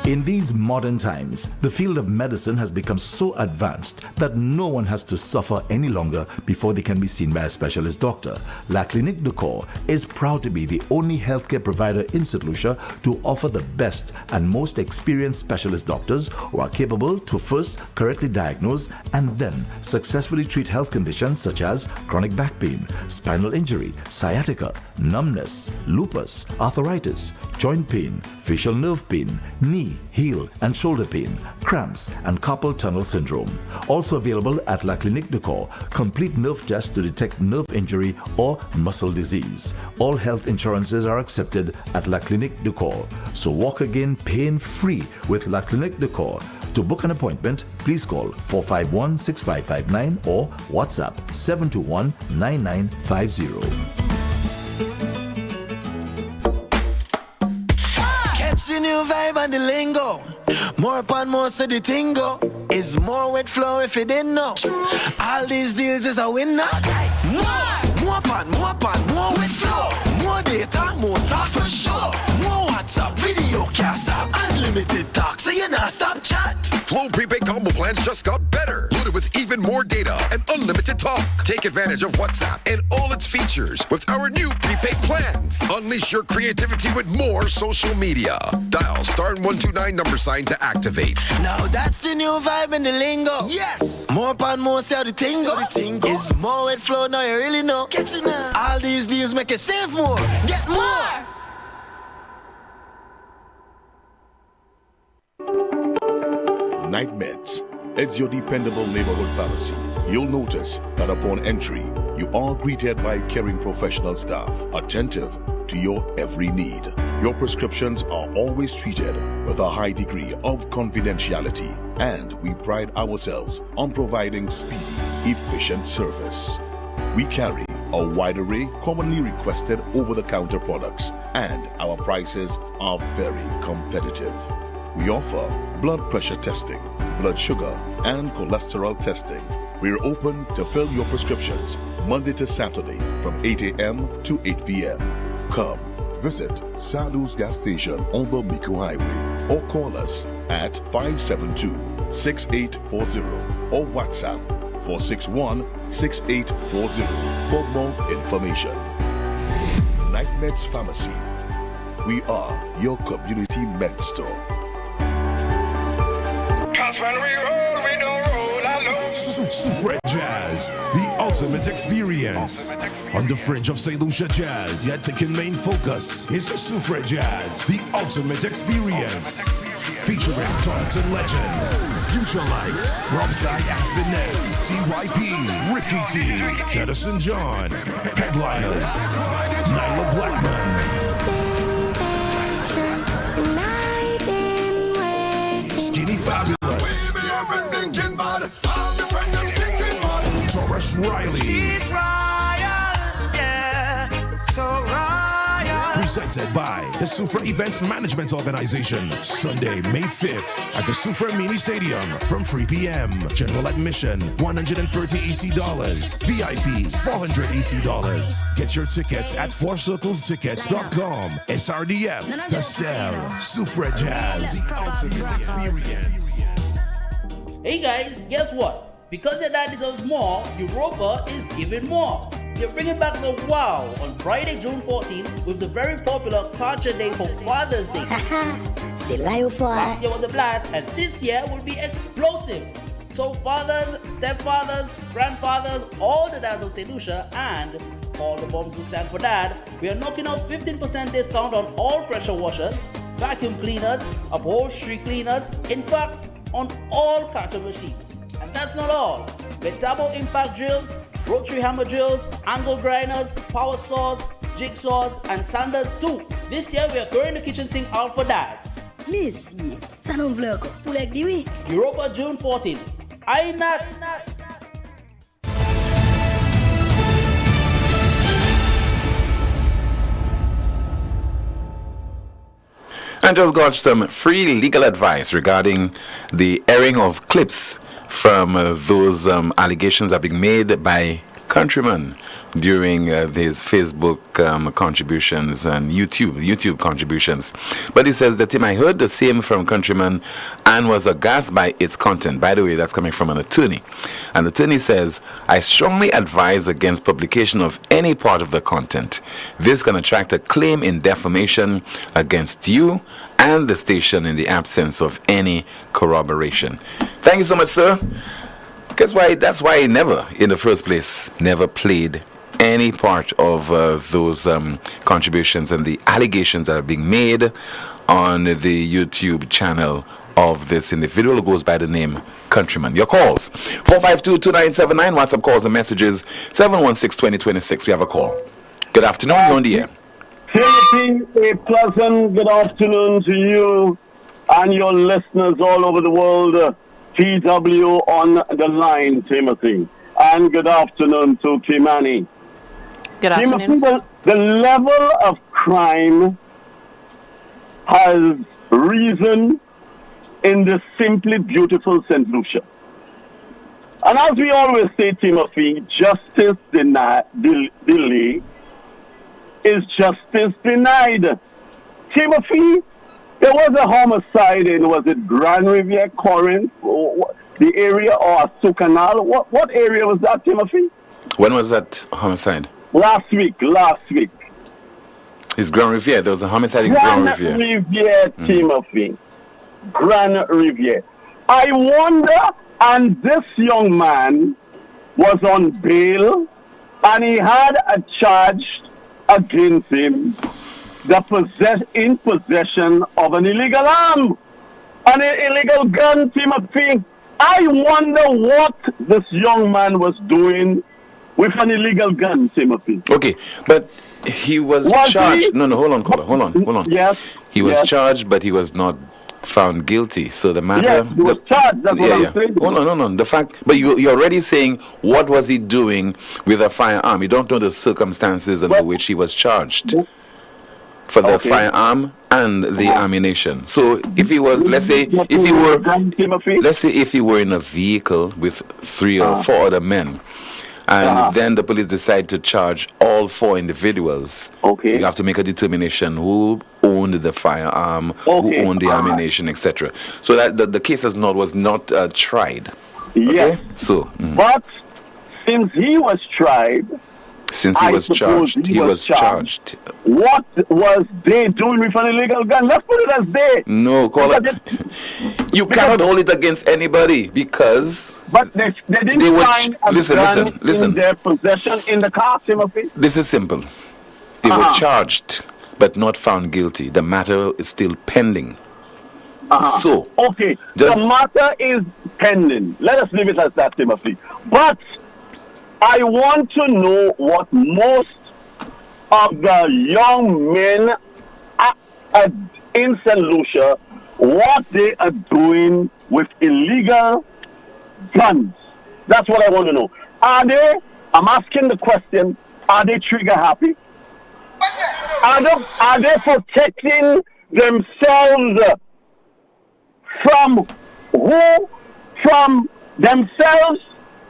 In these modern times, the field of medicine has become so advanced that no one has to suffer any longer before they can be seen by a specialist doctor. La Clinique de Corps is proud to be the only healthcare provider in St. Lucia to offer the best and most experienced specialist doctors who are capable to first correctly diagnose and then successfully treat health conditions such as chronic back pain, spinal injury, sciatica, numbness, lupus, arthritis, joint pain, facial nerve pain, knee, heel and shoulder pain, cramps and carpal tunnel syndrome. Also available at La Clinique de Corps, complete nerve tests to detect nerve injury or muscle disease. All health insurances are accepted at La Clinique de Corps. So walk again pain-free with La Clinique de Corps. To book an appointment, please call 451-6559 or WhatsApp 721-9950. Catch the new vibe and the lingo. More upon more so the tingo. Is more wet flow if you didn't know. All these deals is a winner. More upon more wet flow. More data, more talk for sure. More WhatsApp, video, can't stop. Unlimited talk, so you not stop chat. Flow prepaid combo plans just got better. Loaded with even more data and unlimited talk. Take advantage of WhatsApp and all its features with our new prepaid plans. Unleash your creativity with more social media. Dial *129 $ to activate. Now that's the new vibe and the lingo. Yes. More upon more, see how the tingo. It's more wet flow, now you really know. Catch it now. All these deals make you save more. Get more. Night Meds is your dependable neighborhood pharmacy. You'll notice that upon entry, you are greeted by caring professional staff, attentive to your every need. Your prescriptions are always treated with a high degree of confidentiality, and we pride ourselves on providing speedy, efficient service. We carry a wide array commonly requested over-the-counter products, and our prices are very competitive. We offer blood pressure testing, blood sugar, and cholesterol testing. We're open to fill your prescriptions Monday to Saturday from 8 a.m. to 8 p.m. Come visit Sadhu's gas station on the Miku Highway or call us at 572-6840 or WhatsApp 461-6840 for more information. Night Meds Pharmacy. We are your community med store. Soufret Jazz, the ultimate experience. On the fringe of St. Lucia Jazz, yet taking main focus is Soufret Jazz, the ultimate experience. Featuring talented legend, Future Lights, Rob Zai and Finesse, TYP, Ricky T, Jefferson John, Headliners, Nyla Blackman, Skinny Fabulous, Taurus Riley. She's royal, yeah, so royal. Presented by the Soufret Event Management Organization. Sunday, May 5th at the Soufret Mini Stadium from 3 p.m. General admission, $130 EC. VIP, $400 EC. Get your tickets at fourcirclestickets.com. SRDF, The Cell, Soufret Jazz, the ultimate experience. Hey guys, guess what? Because your dad deserves more, Europa is giving more. They're bringing back the wow on Friday, June 14th with the very popular Culture Day for Father's Day. Last year was a blast and this year will be explosive. So fathers, stepfathers, grandfathers, all the dads of St. Lucia and all the moms who stand for dad, we are knocking out 15% discount on all pressure washers, vacuum cleaners, upholstery cleaners, in fact, on all carton machines. And that's not all. With turbo impact drills, rotary hammer drills, angle grinders, power saws, jigsaws, and sanders too. This year we are throwing the kitchen sink out for dads. Monsieur, ça non vle encore. Pour les oui. Europa June 14th. I not. And just got some free legal advice regarding the airing of clips from those allegations that are being made by Countryman during his Facebook contributions and YouTube contributions. But he says that I heard the same from Countryman and was aghast by its content. By the way, that's coming from an attorney. And the attorney says, I strongly advise against publication of any part of the content. This can attract a claim in defamation against you and the station in the absence of any corroboration. Thank you so much, sir. That's why I never, in the first place, never played any part of those contributions and the allegations that are being made on the YouTube channel of this individual who goes by the name Countryman. Your calls, 452-2979, WhatsApp calls and messages, 716-2026. We have a call. Good afternoon, you're on the air. Timothy, a pleasant good afternoon to you and your listeners all over the world. TW on the line, Timothy. And good afternoon to Kimani. Good afternoon. Timothy, the level of crime has risen in the simply beautiful St. Lucia. And as we always say, Timothy, justice delay is justice denied. Timothy, there was a homicide in, was it Grand Riviere, Corinth, or the area, or Sucanal? What area was that, Timothy? When was that homicide? Last week. It's Grand Riviere. There was a homicide in Grand Riviere. Timothy. Grand Riviere. I wonder, and this young man was on bail, and he had a charge against him, in possession of an illegal arm, an illegal gun, Timothy. I wonder what this young man was doing with an illegal gun, Timothy. Okay, but he was charged. No, hold on, caller. Hold on. Yes. He was charged, but he was not found guilty. So the matter. Yes, he was charged. That's what I'm saying. Hold on. The fact, but you're already saying what was he doing with a firearm? You don't know the circumstances under which he was charged for the firearm and the ammunition. So if he was, let's say if he were in a vehicle with 3 or 4 other men, and then the police decide to charge all 4 individuals, you have to make a determination who owned the firearm, who owned the ammunition, etc. So that the case was not tried. Yes. So, but since he was tried, he was charged. What was they doing with an illegal gun? Let's put it as they. No, you cannot hold it against anybody because. But they didn't find a gun in their possession in the car, Timothy. This is simple. They were charged, but not found guilty. The matter is still pending. So. Okay, the matter is pending. Let us leave it as that, Timothy. But I want to know what most of the young men in St. Lucia, what they are doing with illegal guns. That's what I want to know. I'm asking the question, are they trigger happy? Are they protecting themselves from who? From themselves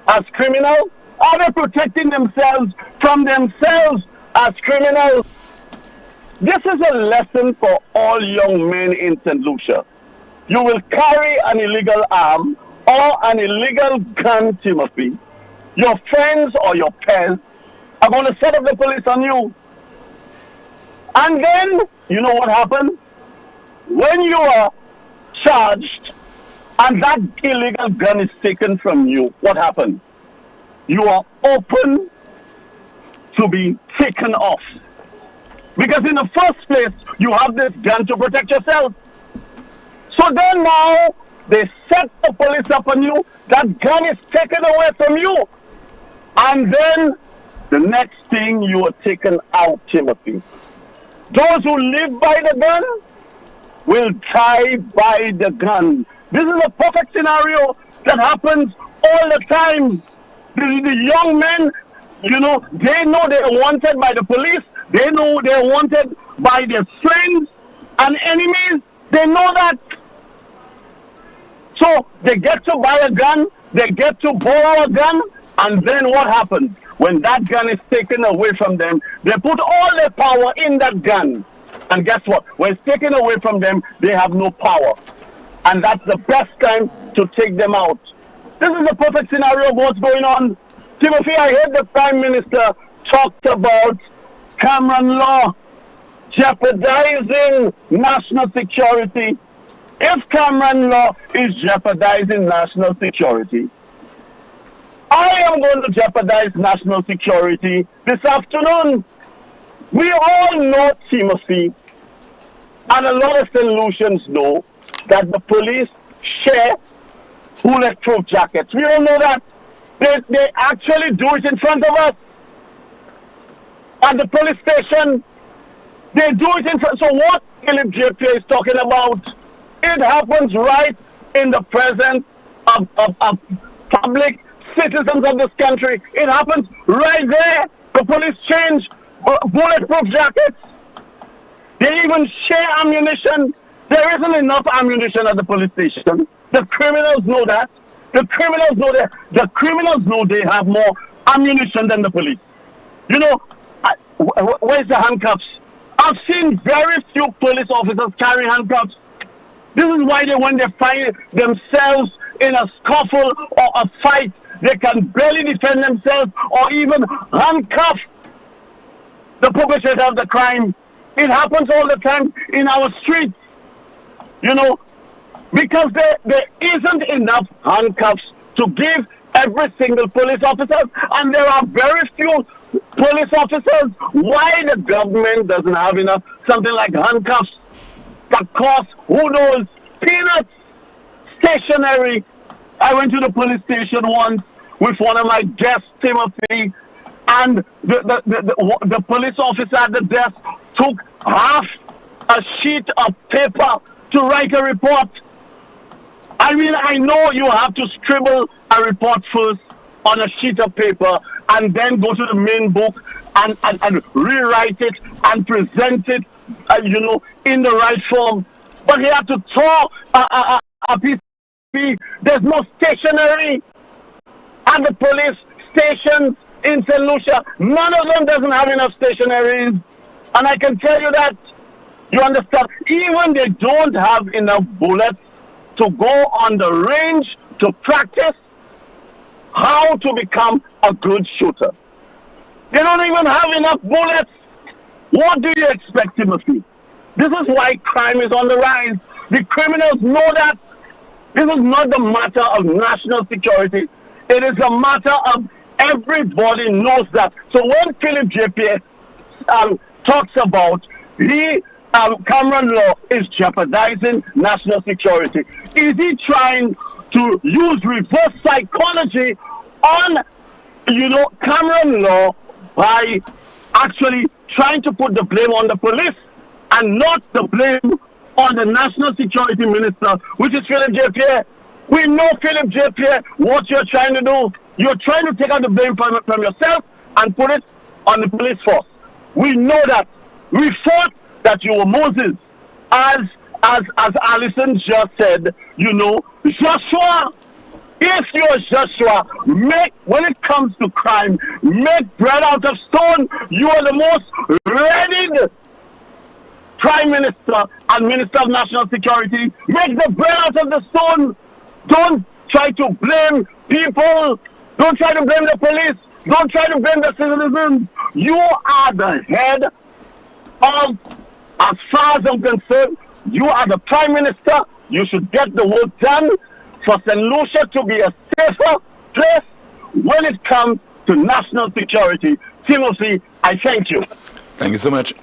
as criminals? Are they protecting themselves from themselves as criminals? This is a lesson for all young men in St. Lucia. You will carry an illegal arm or an illegal gun, Timothy. Your friends or your pals are going to set up the police on you. And then, you know what happens? When you are charged and that illegal gun is taken from you, what happens? You are open to be taken off. Because in the first place, you have this gun to protect yourself. So then now, they set the police up on you, that gun is taken away from you. And then, the next thing, you are taken out, Timothy. Those who live by the gun will die by the gun. This is a perfect scenario that happens all the time. The young men, they know they're wanted by the police. They know they're wanted by their friends and enemies. They know that. So they get to buy a gun, they get to borrow a gun, and then what happens? when that gun is taken away from them, they put all their power in that gun. And guess what? When it's taken away from them, they have no power. And that's the best time to take them out. This is the perfect scenario of what's going on. Timothy, I heard the Prime Minister talked about Cameron law jeopardizing national security. If Cameron law is jeopardizing national security, I am going to jeopardize national security this afternoon. We all know, Timothy, and a lot of St. Lucians know, that the police share bulletproof jackets. We all know that. They actually do it in front of us. At the police station, they do it in front. So what Philip JP is talking about, it happens right in the presence of public citizens of this country. It happens right there. The police change bulletproof jackets. They even share ammunition. There isn't enough ammunition at the police station. The criminals know that. The criminals know that. The criminals know they have more ammunition than the police. You know, where's the handcuffs? I've seen very few police officers carry handcuffs. This is why when they find themselves in a scuffle or a fight, they can barely defend themselves or even handcuff the perpetrator of the crime. It happens all the time in our streets, you know, because there isn't enough handcuffs to give every single police officer, and there are very few police officers. Why the government doesn't have enough, something like handcuffs that cost, who knows, peanuts, stationery. I went to the police station once with one of my guests, Timothy, and the police officer at the desk took half a sheet of paper to write a report. I mean, I know you have to scribble a report first on a sheet of paper and then go to the main book and rewrite it and present it, you know, in the right form. But he had to throw a piece of paper. There's no stationery at the police stations in St. Lucia. None of them doesn't have enough stationaries. And I can tell you that, you understand, even they don't have enough bullets to go on the range to practice how to become a good shooter. They don't even have enough bullets. What do you expect, Timothy? This is why crime is on the rise. The criminals know that. This is not the matter of national security. It is a matter of everybody knows that. So when Philip JP talks about Cameron law is jeopardizing national security, is he trying to use reverse psychology on, you know, Cameron law by actually trying to put the blame on the police and not the blame on the national security minister, which is Philip JP? We know, Philip JP, what you're trying to do. You're trying to take out the blame from yourself and put it on the police force. We know that. We thought that you were Moses. As Alison just said, you know, Joshua, if you're Joshua, when it comes to crime, make bread out of stone. You are the most readied Prime Minister and Minister of National Security. Make the bread out of the stone. Don't try to blame people. Don't try to blame the police. Don't try to blame the citizens. You are the head of, as far as I'm concerned, you are the Prime Minister. You should get the work done for St. Lucia to be a safer place when it comes to national security. Timothy, I thank you. Thank you so much.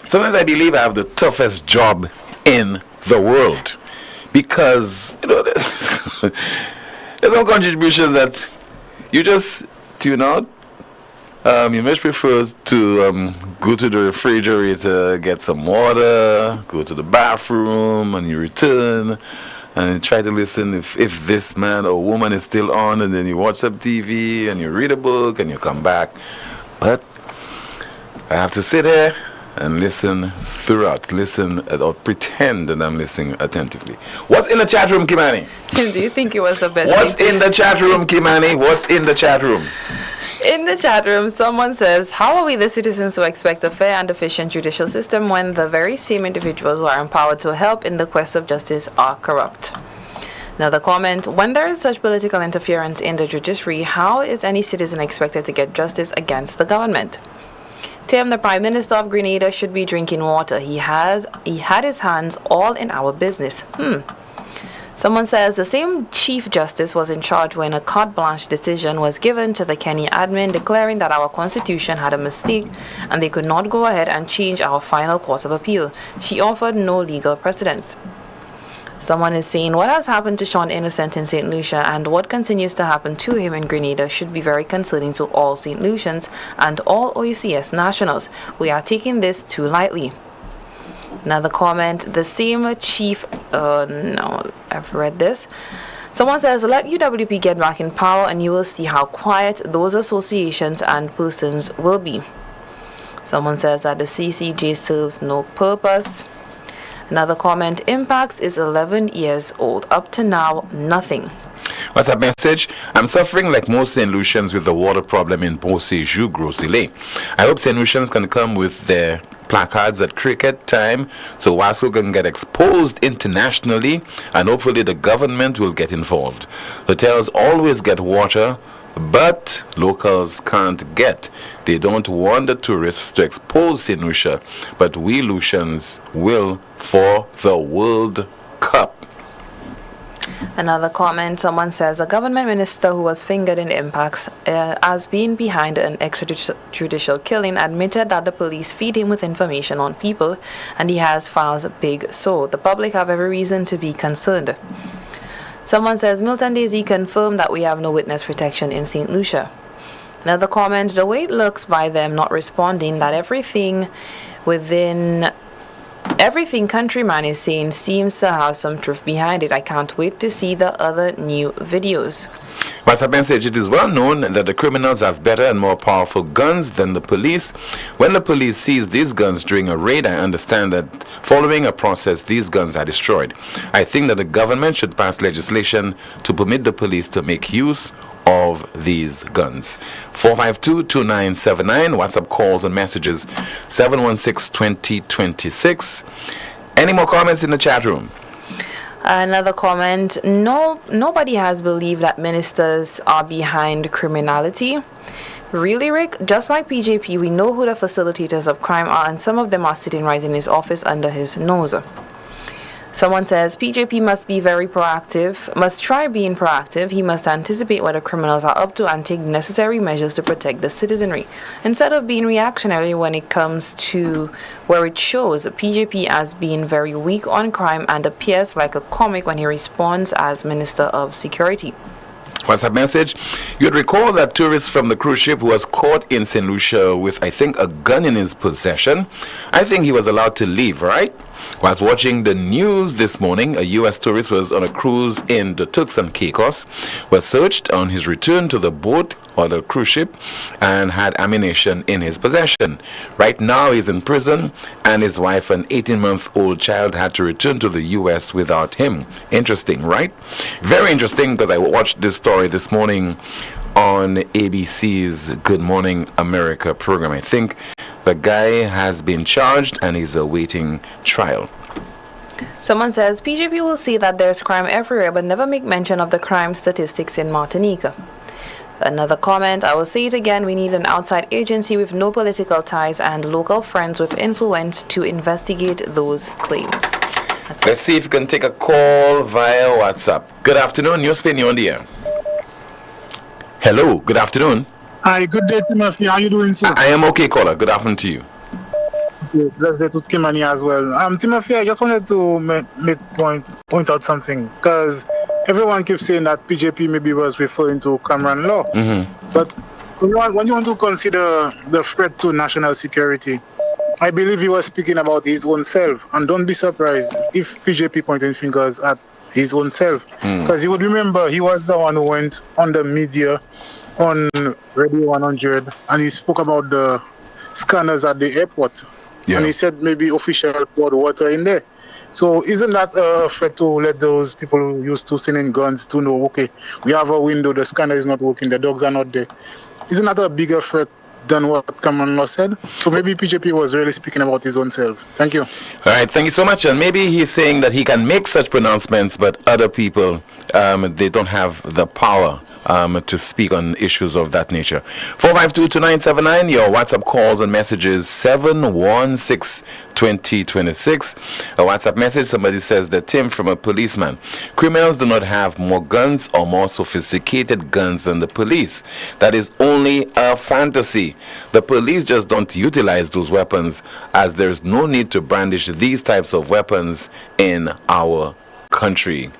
Sometimes I believe I have the toughest job in the world because, you know, there's some contributions that you just tune out. You much prefer to go to the refrigerator, get some water, go to the bathroom, and you return and you try to listen if this man or woman is still on, and then you watch some TV and you read a book and you come back. But I have to sit here and listen throughout, or pretend that I'm listening attentively. What's in the chat room, Kimani? Tim, do you think it was the best? What's in the chat room, Kimani? What's in the chat room? In the chat room, someone says, how are we the citizens to expect a fair and efficient judicial system when the very same individuals who are empowered to help in the quest of justice are corrupt? Another comment, when there is such political interference in the judiciary, how is any citizen expected to get justice against the government? Tim, the Prime Minister of Grenada, should be drinking water. He had his hands all in our business. Someone says the same Chief Justice was in charge when a carte blanche decision was given to the Kenny admin declaring that our constitution had a mistake and they could not go ahead and change our final court of appeal. She offered no legal precedence. Someone is saying what has happened to Sean Innocent in St. Lucia and what continues to happen to him in Grenada should be very concerning to all St. Lucians and all OECS nationals. We are taking this too lightly. Another comment, the same chief, no, I've read this. Someone says, let UWP get back in power and you will see how quiet those associations and persons will be. Someone says that the CCJ serves no purpose. Another comment, Impacts is 11 years old. Up to now, nothing. What's that message? I'm suffering like most St. Lucians with the water problem in Port-Saint-Jou, Gros-Îlet. I hope St. Lucians can come with their placards at cricket time so Wasco can get exposed internationally and hopefully the government will get involved. Hotels always get water, but locals can't get. They don't want the tourists to expose St. Lucia, but we Lucians will for the World Cup. Another comment, someone says a government minister who was fingered in the impacts as being behind an extrajudicial killing admitted that the police feed him with information on people and he has files big, so the public have every reason to be concerned. Someone says Milton Daisy confirmed that we have no witness protection in St. Lucia. Another comment, the way it looks by them not responding, that everything Countryman is saying seems to have some truth behind it. I can't wait to see the other new videos. What's a message? It is well known that the criminals have better and more powerful guns than the police. When the police seize these guns during a raid, I understand that following a process, these guns are destroyed. I think that the government should pass legislation to permit the police to make use of these guns. 452-2979, WhatsApp calls and messages 716-2026. Any more comments in the chat room? Another comment, nobody has believed that ministers are behind criminality. Really, Rick? Just like PJP, we know who the facilitators of crime are and some of them are sitting right in his office under his nose. Someone says PJP must be very proactive, must try being proactive. He must anticipate what the criminals are up to and take necessary measures to protect the citizenry. Instead of being reactionary when it comes to where it shows PJP as being very weak on crime and appears like a comic when he responds as Minister of Security. What's that message? You'd recall that tourist from the cruise ship was caught in St. Lucia with, I think, a gun in his possession. I think he was allowed to leave, right? Whilst watching the news this morning, a U.S. tourist was on a cruise in the Turks and Caicos, was searched on his return to the boat or the cruise ship and had ammunition in his possession. Right now he's in prison and his wife, an 18-month-old child, had to return to the U.S. without him. Interesting, right? Very interesting, because I watched this story this morning on ABC's Good Morning America program. I think the guy has been charged and he's awaiting trial. Someone says PJP will see that there's crime everywhere but never make mention of the crime statistics in Martinique. Another comment, I will say it again, we need an outside agency with no political ties and local friends with influence to investigate those claims. Let's see if you can take a call via WhatsApp. Good afternoon, Newspin, you're on the air. Hello, good afternoon. Hi, good day, Timothy. How are you doing, sir? I am okay, caller. Good afternoon to you. Okay, blessed day to Kimani as well. Timothy, I just wanted to point out something, because everyone keeps saying that PJP maybe was referring to Cameron law. But when you want to consider the threat to national security, I believe he was speaking about his own self. And don't be surprised if PJP pointing fingers at his own self. Because you would remember he was the one who went on the media on Radio 100 and he spoke about the scanners at the airport. Yeah. And he said maybe official poured water in there. So isn't that a threat to let those people who used to sending guns to know, okay, we have a window, the scanner is not working, the dogs are not there. isn't that a bigger threat than what Cameron Law said? So maybe PJP was really speaking about his own self. Thank you. All right, thank you so much. And maybe he's saying that he can make such pronouncements, but other people, they don't have the power to speak on issues of that nature. 452-2979, your WhatsApp calls and messages 716-2026. A WhatsApp message, somebody says that Tim from a policeman. Criminals do not have more guns or more sophisticated guns than the police. That is only a fantasy. The police just don't utilize those weapons, as there's no need to brandish these types of weapons in our country.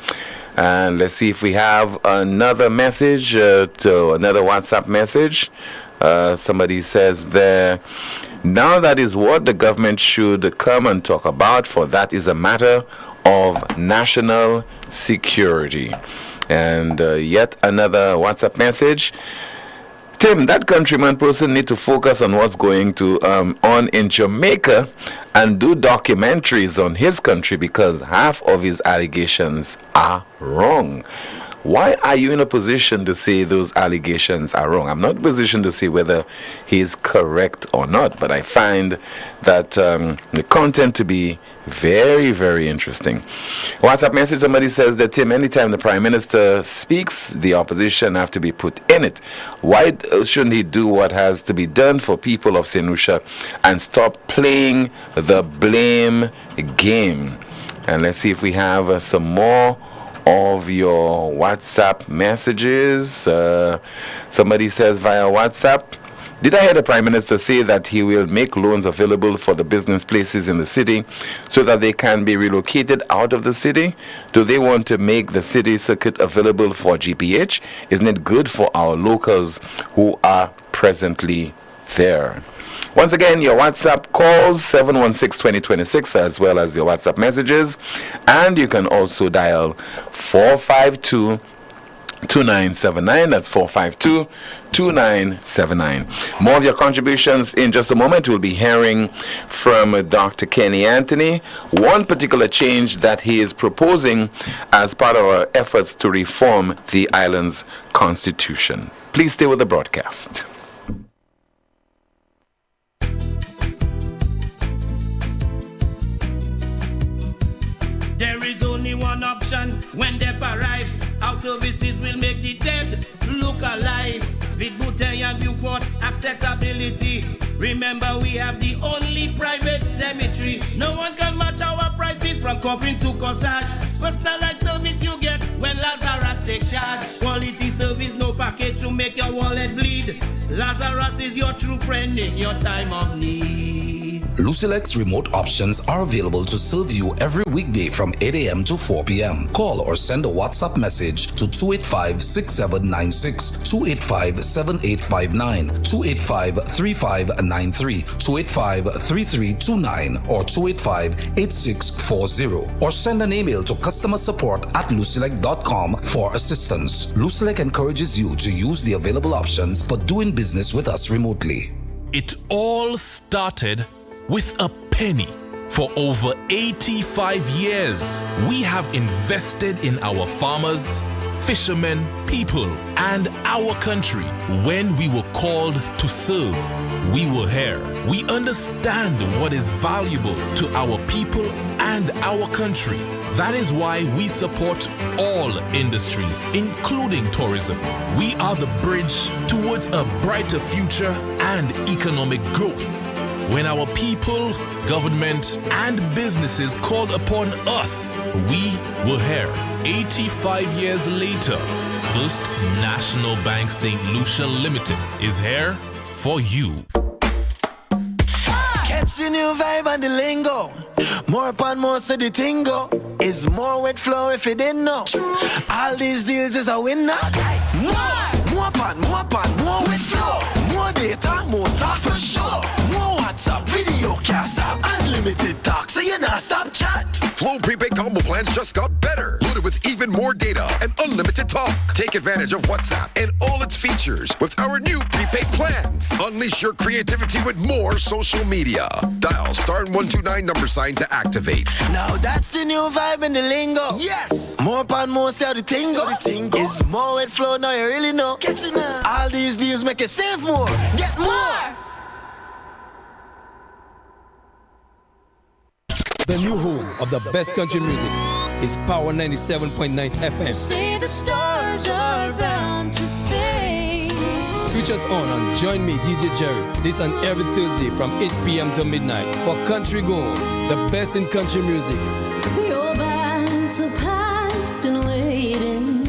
And let's see if we have another message, to another WhatsApp message. Somebody says there, now that is what the government should come and talk about, for that is a matter of national security. And yet another WhatsApp message. Tim, that Countryman person need to focus on what's going to on in Jamaica and do documentaries on his country, because half of his allegations are wrong. Why are you in a position to say those allegations are wrong? I'm not in a position to say whether he's correct or not, but I find that the content to be very, very interesting. WhatsApp message, somebody says that, Tim, anytime the Prime Minister speaks, the opposition have to be put in it. Why shouldn't he do what has to be done for people of St. Lucia and stop playing the blame game? And let's see if we have some more of your WhatsApp messages. Somebody says via WhatsApp, did I hear the Prime Minister say that he will make loans available for the business places in the city so that they can be relocated out of the city? Do they want to make the city circuit available for GPH? Isn't it good for our locals who are presently there? Once again, your WhatsApp calls 716-2026, as well as your WhatsApp messages, and you can also dial 452-2979. That's 452-2979. More of your contributions in just a moment. We'll be hearing from Dr. Kenny Anthony, one particular change that he is proposing as part of our efforts to reform the island's constitution. Please stay with the broadcast. There is only one option when they arrive. Our services will make the dead look alive. With Bouteille and Vieux Fort accessibility. Remember, we have the only private cemetery. No one can match our prices from coffins to corsage. Personalized service you get when Lazarus take charge. Quality service, no package to make your wallet bleed. Lazarus is your true friend in your time of need. Lucilex remote options are available to serve you every weekday from 8 a.m. to 4 p.m. Call or send a WhatsApp message to 285-6796, 285-7859, 285-3593, 285-3329, or 285-8640. Or send an email to customersupport@lucilec.com for assistance. Lucilec encourages you to use the available options for doing business with us remotely. It all started with a penny. For over 85 years, we have invested in our farmers, fishermen, people, and our country. When we were called to serve, we were here. We understand what is valuable to our people and our country. That is why we support all industries, including tourism. We are the bridge towards a brighter future and economic growth. When our people, government, and businesses called upon us, we were here. 85 years later, First National Bank St. Lucia Limited is here for you. Catch the new vibe and the lingo. More upon more, so the tingo is more wet flow if you didn't know. All these deals is a winner. More upon more wet flow. More data, more talk for sure. More WhatsApp. stop, video can't stop. Unlimited talk, so you not stop chat. Flow prepaid combo plans just got better. Loaded with even more data and unlimited talk. Take advantage of WhatsApp and all its features with our new prepaid plans. Unleash your creativity with more social media. Dial *129 $ to activate. Now that's the new vibe in the lingo. Yes! More pan more, say the tingo. It's more with flow, now you really know. Catch it now. All these deals make you save more. Get more! The new home of the best country music is Power 97.9 FM. Say the stars are bound to fade. Switch us on Join Me, DJ Jerry, this and every Thursday from 8 p.m. to midnight for Country Gold, the best in country music. Your bags are packed and waiting.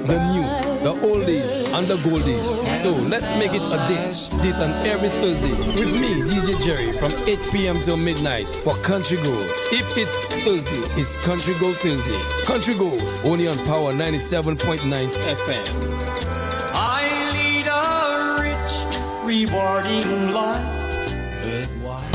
The new, the oldies, and the goldies. So let's make it a date. This and every Thursday with me, DJ Jerry, from 8 p.m. till midnight for Country Gold. If it's Thursday, it's Country Gold Thursday. Country Gold, only on Power 97.9 FM. I lead a rich, rewarding life. Good wife.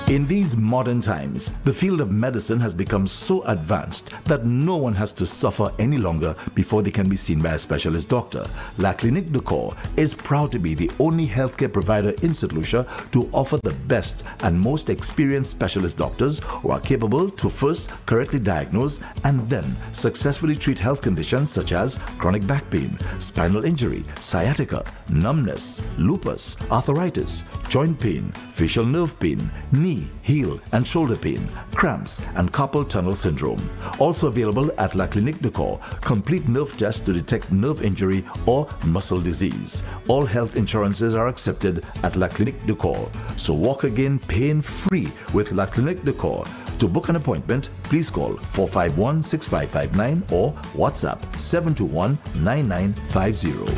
In these modern times, the field of medicine has become so advanced that no one has to suffer any longer before they can be seen by a specialist doctor. La Clinique de Corps is proud to be the only healthcare provider in St. Lucia to offer the best and most experienced specialist doctors who are capable to first correctly diagnose and then successfully treat health conditions such as chronic back pain, spinal injury, sciatica, numbness, lupus, arthritis, joint pain, facial nerve pain, knee, heel and shoulder pain, cramps and carpal tunnel syndrome. Also available at La Clinique de Corps, complete nerve tests to detect nerve injury or muscle disease. All health insurances are accepted at La Clinique de Corps. So walk again pain-free with La Clinique de Corps. To book an appointment, please call 451-6559 or WhatsApp 721-9950.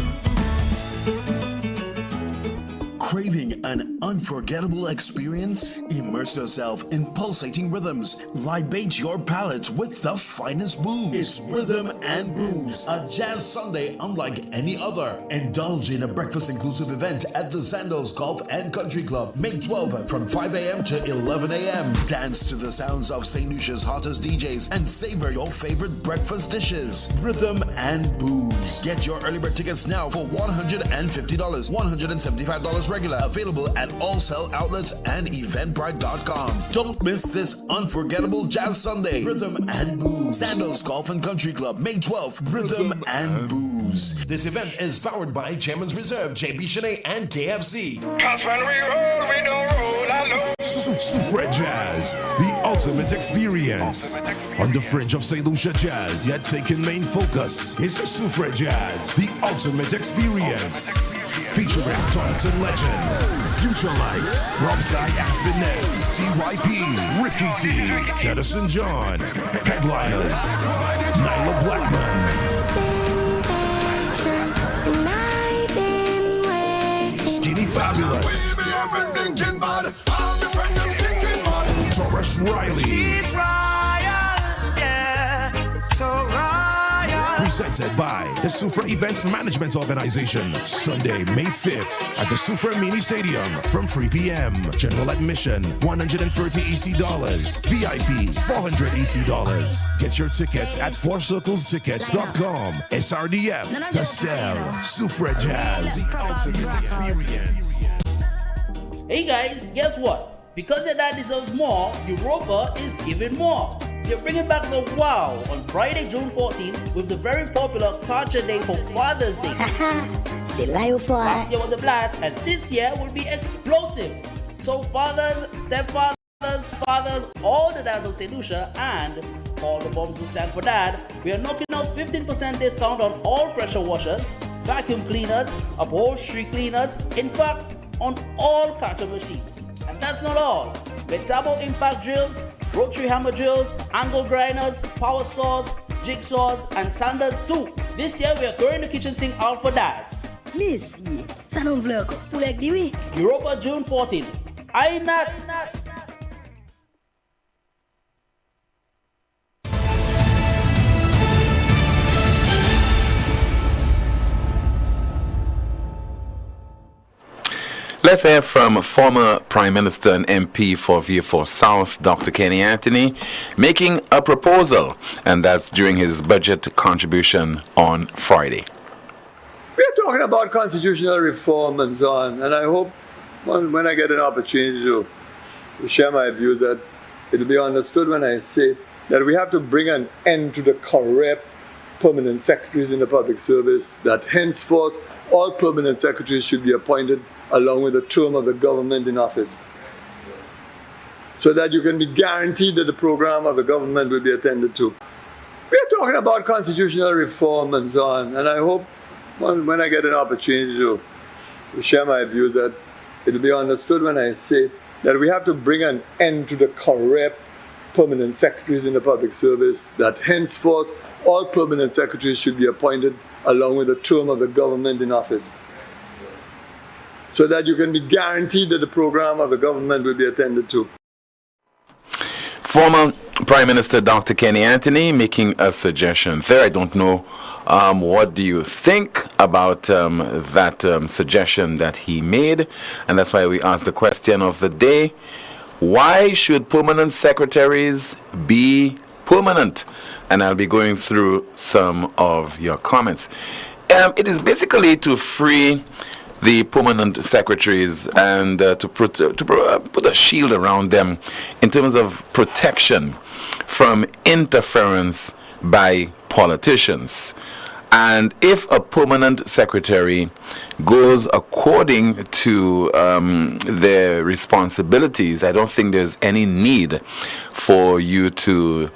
Craving an unforgettable experience? Immerse yourself in pulsating rhythms. Libate your palate with the finest booze. It's Rhythm and Booze, a jazz Sunday unlike any other. Indulge in a breakfast-inclusive event at the Sandals Golf and Country Club, May 12 from 5 a.m. to 11 a.m. Dance to the sounds of St. Lucia's hottest DJs and savor your favorite breakfast dishes. Rhythm and Booze. Get your early bird tickets now for $150, $175 regular. Available at all sell outlets and eventbrite.com. Don't miss this unforgettable jazz Sunday. Rhythm and Booze. Sandals Golf and Country Club, May 12th. Rhythm and Booze. This event is powered by Chairman's Reserve, JB Chenet, and KFC. Cause when we roll, we don't roll alone. Soufret Jazz, the ultimate experience. On the fringe of St. Lucia Jazz, yet taking main focus is Soufret Jazz, the ultimate experience. Featuring Taunton legend, Future Lights, Rob Zai and Finesse, TYP, Ricky T, Jefferson John, Headliners, Nyla Blackman. Skinny Fabulous, Taurus Riley. She's royal, yeah, so royal. Presented by the Soufret Event Management Organization. Sunday, May 5th at the Soufret Mini Stadium from 3 p.m. General admission, $130 EC. VIP, $400 EC. Get your tickets at fourcirclestickets.com. SRDF, The Cell, Soufret Jazz, the ultimate experience. Hey guys, guess what? Because your dad deserves more, Europa is giving more. They're bringing back the wow on Friday, June 14th with the very popular Culture Day for Father's Day. Last year was a blast and this year will be explosive. So fathers, stepfathers, fathers, all the dads of St. Lucia and all the moms who stand for dad, we are knocking out 15% discount on all pressure washers, vacuum cleaners, upholstery cleaners, in fact, on all carton machines. And that's not all. With turbo impact drills, rotary hammer drills, angle grinders, power saws, jigsaws, and sanders too. This year we are throwing the kitchen sink out for dads. Messi, ça non vle encore. Pour like diwi. Europa June 14th. I not. Let's hear from former Prime Minister and MP for Vieux Fort South, Dr. Kenny Anthony, making a proposal, and that's during his budget contribution on Friday. We're talking about constitutional reform and so on, and I hope when I get an opportunity to share my views that it'll be understood when I say that we have to bring an end to the corrupt permanent secretaries in the public service, that henceforth all permanent secretaries should be appointed along with the term of the government in office. So that you can be guaranteed that the program of the government will be attended to. We're talking about constitutional reform and so on, and I hope when I get an opportunity to share my views that it'll be understood when I say that we have to bring an end to the corrupt permanent secretaries in the public service, that henceforth all permanent secretaries should be appointed along with the term of the government in office. So that you can be guaranteed that the program of the government will be attended to. Former Prime Minister Dr. Kenny Anthony making a suggestion there. I don't know, what do you think about that suggestion that he made? And that's why we asked the question of the day. Why should permanent secretaries be permanent? And I'll be going through some of your comments. It is basically to free the permanent secretaries and to put a shield around them in terms of protection from interference by politicians. And if a permanent secretary goes according to their responsibilities, I don't think there's any need for you to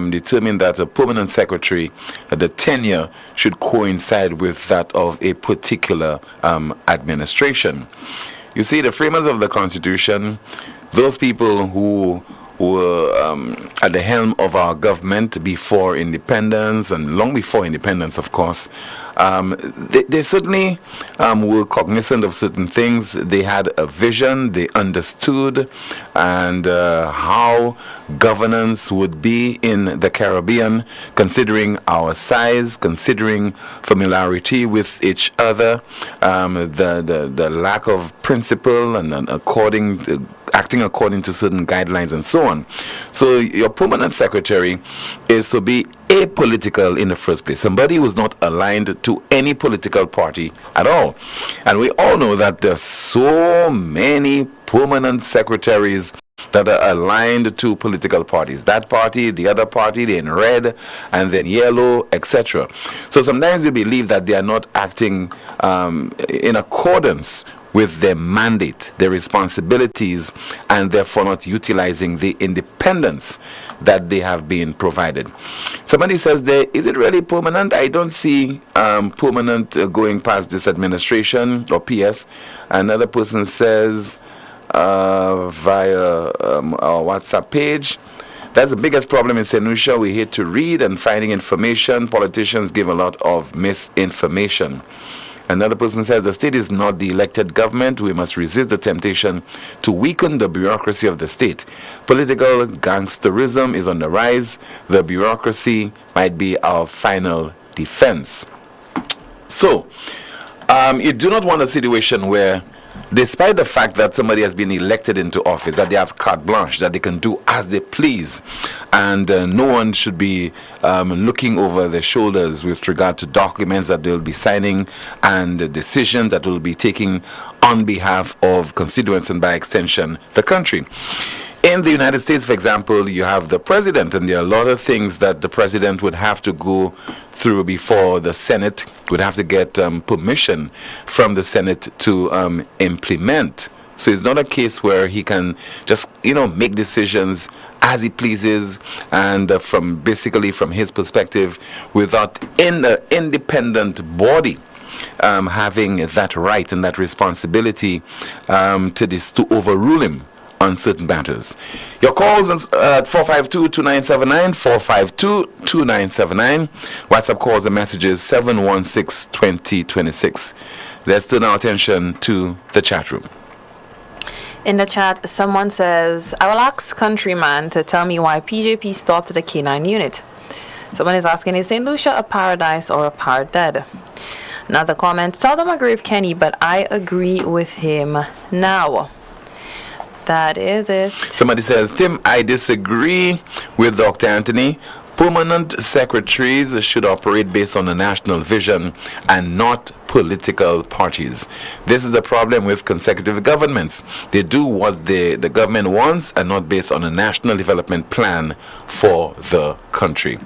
determine that a permanent secretary, the tenure should coincide with that of a particular administration. You see, the framers of the Constitution, those people who were at the helm of our government before independence and long before independence, of course, they certainly were cognizant of certain things. They had a vision, they understood and how governance would be in the Caribbean, considering our size, considering familiarity with each other, the lack of principle and acting according to certain guidelines and so on. So your permanent secretary is to be apolitical in the first place, somebody who's not aligned to any political party at all. And we all know that there's so many permanent secretaries that are aligned to political parties. That party, the other party, they're in red and then yellow, etc. So sometimes you believe that they are not acting in accordance with their mandate, their responsibilities, and therefore not utilizing the independence that they have been provided. Somebody says there, is it really permanent? I don't see permanent going past this administration or PS. Another person says via our WhatsApp page, that's the biggest problem in St. Lucia. We hate to read and finding information. Politicians give a lot of misinformation. Another person says the state is not the elected government. We must resist the temptation to weaken the bureaucracy of the state. Political gangsterism is on the rise. The bureaucracy might be our final defense. So, you do not want a situation where, despite the fact that somebody has been elected into office, that they have carte blanche, that they can do as they please, and no one should be looking over their shoulders with regard to documents that they'll be signing and decisions that will be taking on behalf of constituents and by extension the country. In the United States, for example, you have the president, and there are a lot of things that the president would have to go through before the Senate, would have to get permission from the Senate to implement. So it's not a case where he can just, make decisions as he pleases and from his perspective without an independent body having that right and that responsibility to overrule him on certain matters. Your calls at 452-2979, 452-2979. WhatsApp calls and messages 716-2026. Let's turn our attention to the chat room. In the chat, someone says, I will ask Countryman to tell me why PJP stopped the K9 unit. Someone is asking, is St. Lucia a paradise or a par dead? Another comment, seldom agree with Kenny, but I agree with him now. That is it. Somebody says, Tim, I disagree with Dr. Anthony. Permanent secretaries should operate based on a national vision and not political parties. This is the problem with consecutive governments. They do what the government wants and not based on a national development plan for the country.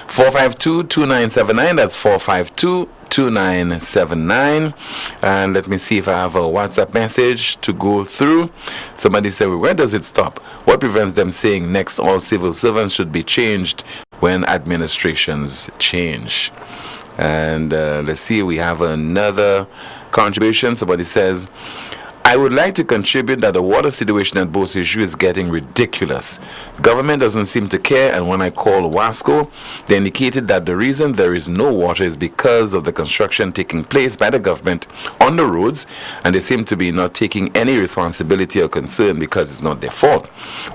452-2979, that's 452-2979. And let me see if I have a WhatsApp message to go through. Somebody said, where does it stop? What prevents them saying next all civil servants should be changed when administrations change? And let's see, we have another contribution. Somebody says, I would like to contribute that the water situation at both issues is getting ridiculous. Government doesn't seem to care, and when I called Wasco, they indicated that the reason there is no water is because of the construction taking place by the government on the roads, and they seem to be not taking any responsibility or concern because it's not their fault.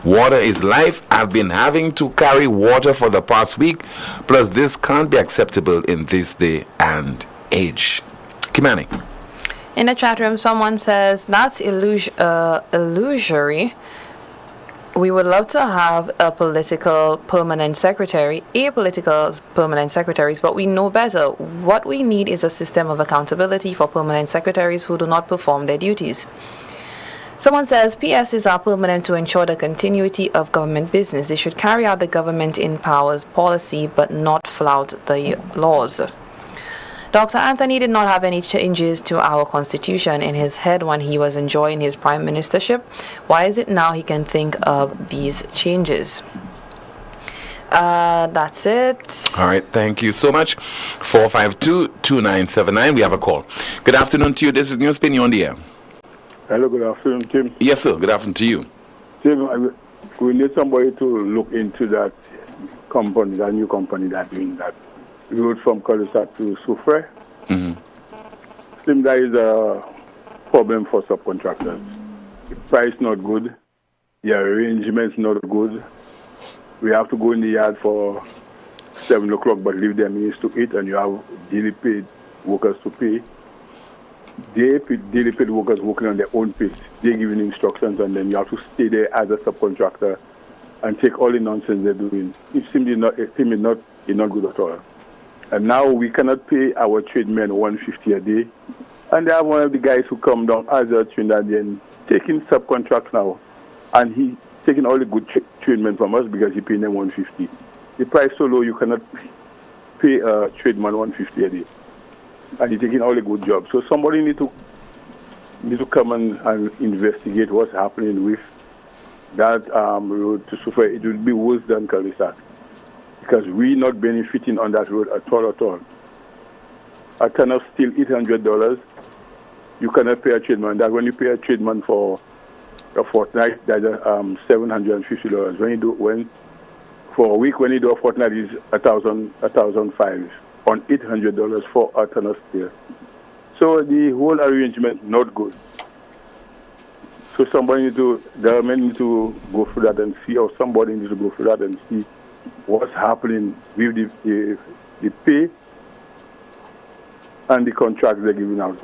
Water is life. I've been having to carry water for the past week, plus this can't be acceptable in this day and age. Kimani. In the chat room, someone says, that's illusory. We would love to have a political permanent secretaries, but we know better. What we need is a system of accountability for permanent secretaries who do not perform their duties. Someone says, PSs are permanent to ensure the continuity of government business. They should carry out the government in powers policy, but not flout the laws. Dr. Anthony did not have any changes to our constitution in his head when he was enjoying his prime ministership. Why is it now he can think of these changes? That's it. All right, thank you so much. 452-2979, we have a call. Good afternoon to you. This is Newspin, you're on the air. Hello, good afternoon, Tim. Yes, sir. Good afternoon to you. Tim, we need somebody to look into that company, that new company that's doing that road from Cul-de-sac to Soufre. Tim, that is a problem for subcontractors. The price not good. The arrangement's not good. We have to go in the yard for 7 o'clock, but leave them minutes to 8, and you have daily paid workers to pay. Daily paid workers working on their own pace. They're giving instructions, and then you have to stay there as a subcontractor and take all the nonsense they're doing. It seems not good at all. And now we cannot pay our tradesmen $150 a day. And they have one of the guys who come down as a Trinidadian taking subcontract now, and he taking all the good tradesmen from us because he paying them $150. The price so low you cannot pay a tradesman $150 a day, and he's taking all the good jobs. So somebody need to come and investigate what's happening with that road to Soufre. It will be worse than Cul-de-sac, because we're not benefiting on that road at all. A ton of steel, $800. You cannot pay a tradesman. That when you pay a tradesman for a fortnight, that's $750. For a week, when you do a fortnight, is $1,500 on $800 for a ton of steel. So the whole arrangement not good. So government need to go through that and see, or somebody needs to go through that and see what's happening with the pay and the contract they're giving out.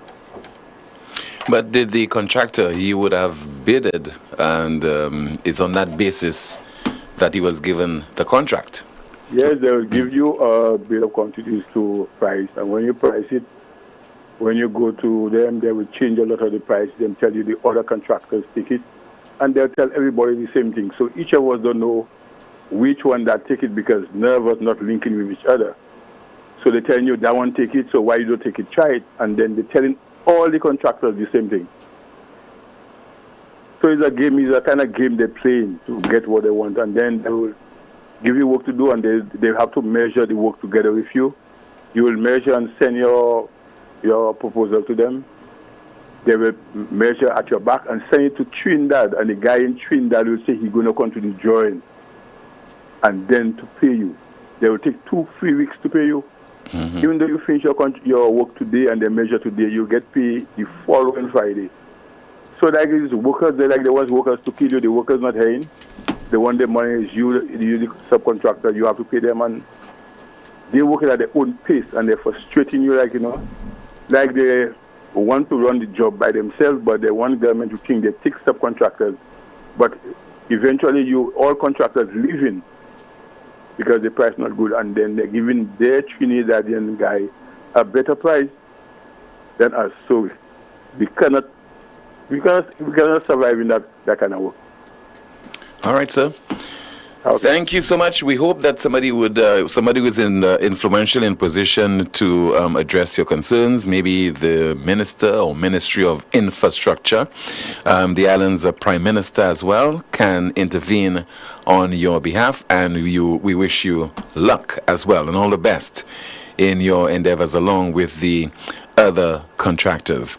But did the contractor, he would have bidded, and it's on that basis that he was given the contract? Yes, they will give you a bill of quantities to price, and when you price it, when you go to them, they will change a lot of the price. They'll tell you the other contractors take it, and they'll tell everybody the same thing. So each of us don't know which one that take it, because none of us not linking with each other. So they're telling you that one take it, so why you don't take it, try it, and then they're telling all the contractors the same thing. So it's a kind of game they're playing to get what they want, and then they will give you work to do, and they have to measure the work together with you. You will measure and send your proposal to them. They will measure at your back and send it to Trinidad, and the guy in Trinidad will say he's going to come to the drawing and then to pay you. They will take 2-3 weeks to pay you. Even though you finish your work today and they measure today, you get paid the following Friday. So that is workers, they like the ones workers to kill you, the workers not paying. They want the money is you, the subcontractor, you have to pay them, and they're working at their own pace and they're frustrating you, like they want to run the job by themselves, but they want government to think they take subcontractors. But eventually, all contractors leave in because the price not good, and then they're giving their Trinidadian guy a better price than us. So we cannot survive in that kind of work. All right, sir. Thank you so much. We hope that somebody who's influential in position to address your concerns, maybe the Minister or Ministry of Infrastructure, the island's Prime Minister as well, can intervene on your behalf, and we wish you luck as well and all the best in your endeavors along with the other contractors.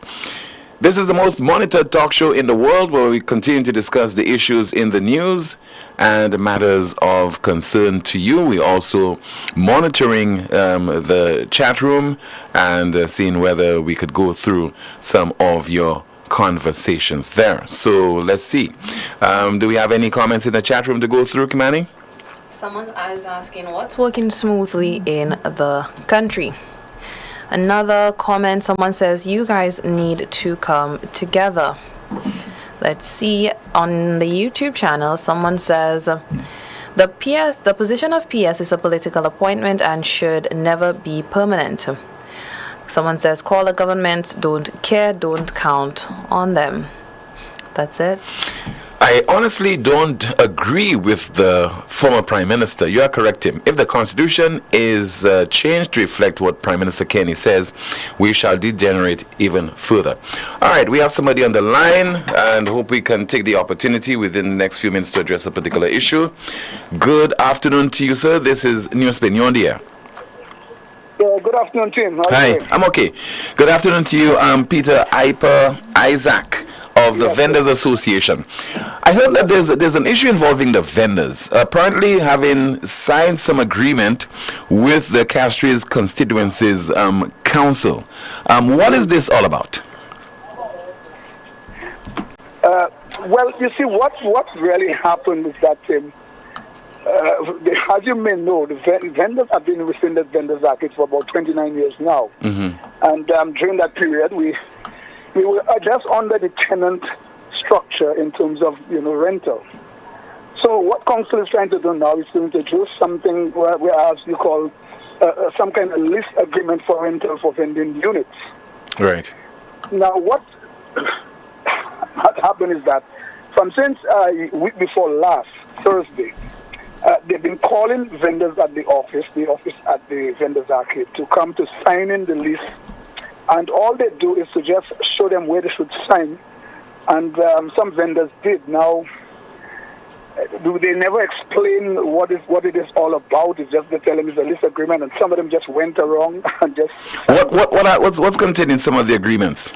This is the most monitored talk show in the world, where we continue to discuss the issues in the news and matters of concern to you. We're also monitoring the chat room and seeing whether we could go through some of your conversations there. So let's see. Do we have any comments in the chat room to go through, Kimani? Someone is asking what's working smoothly in the country. Another comment, someone says, you guys need to come together. Let's see, on the YouTube channel, someone says, the position of PS is a political appointment and should never be permanent. Someone says, call the government, don't care, don't count on them. That's it. I honestly don't agree with the former Prime Minister. You are correct, Tim. If the Constitution is changed to reflect what Prime Minister Kenny says, we shall degenerate even further. All right, we have somebody on the line and hope we can take the opportunity within the next few minutes to address a particular issue. Good afternoon to you, sir. This is Newspin. You're on the air. Good afternoon, Tim. Hi, I'm okay. Good afternoon to you. I'm Peter Isaac of the Vendors Association. I heard that there's an issue involving the vendors. Apparently having signed some agreement with the Castries Constituencies Council. What is this all about? Well, you see, what really happened is that, as you may know, the vendors have been within the Vendors Act for about 29 years now. Mm-hmm. And during that period, we were just under the tenant structure in terms of rental. So what council is trying to do now is to introduce something whereas you call some kind of lease agreement for rental for vending units. Right. Now what happened is that since week before last Thursday, they've been calling vendors at the office at the Vendors Arcade to come to sign in the lease. And all they do is to just show them where they should sign. And some vendors did. Now, they never explain what it is all about. It's just they tell them it's a lease agreement, and some of them just went along and just. What's contained in some of the agreements?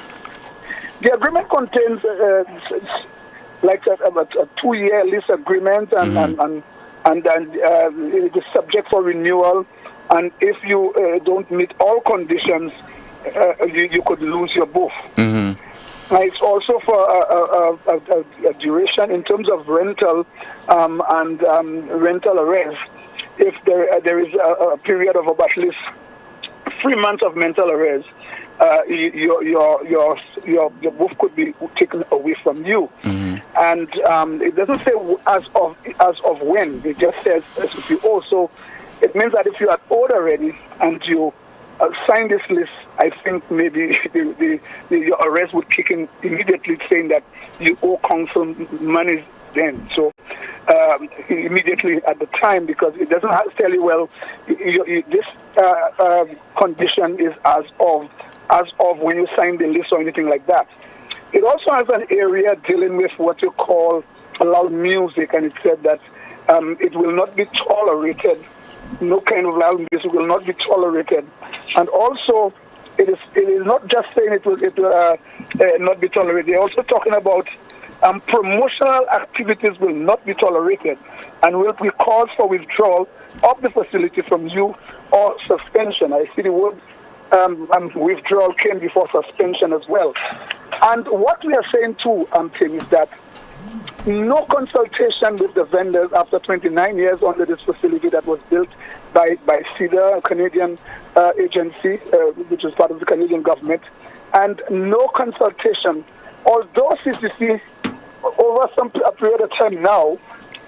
The agreement contains like a 2-year lease agreement, and it is subject for renewal. And if you don't meet all conditions, you could lose your booth. Mm-hmm. It's also for a duration in terms of rental and rental arrears. If there is a period of about at least 3 months of rental arrears, your booth could be taken away from you. Mm-hmm. And it doesn't say as of when. It just says if you also. It means that if you are owed already and you sign this list, I think maybe your arrest would kick in immediately, saying that you owe council money then. So immediately at the time, because it doesn't have to tell you, well, this condition is as of when you sign the list or anything like that. It also has an area dealing with what you call loud music, and it said that it will not be tolerated. No kind of loud music will not be tolerated. And also, it is not just saying it will not be tolerated. They're also talking about promotional activities will not be tolerated and will be cause for withdrawal of the facility from you or suspension. I see the word withdrawal came before suspension as well. And what we are saying too, Tim, is that no consultation with the vendors after 29 years under this facility that was built by CEDA, a Canadian agency, which is part of the Canadian government, and no consultation. Although CCC, over a period of time now,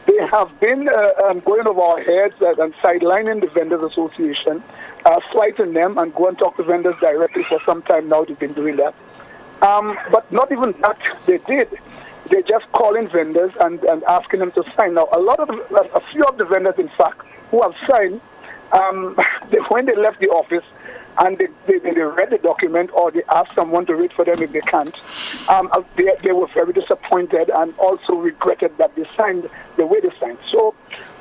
they have been going over our heads and sidelining the Vendors Association, slighting them and go and talk to vendors directly for some time now. They've been doing that. But not even that they did. They just call in vendors and asking them to sign. Now, a few of the vendors, in fact, who have signed, when they left the office and they read the document or they asked someone to read for them if they can't, they were very disappointed and also regretted that they signed the way they signed. So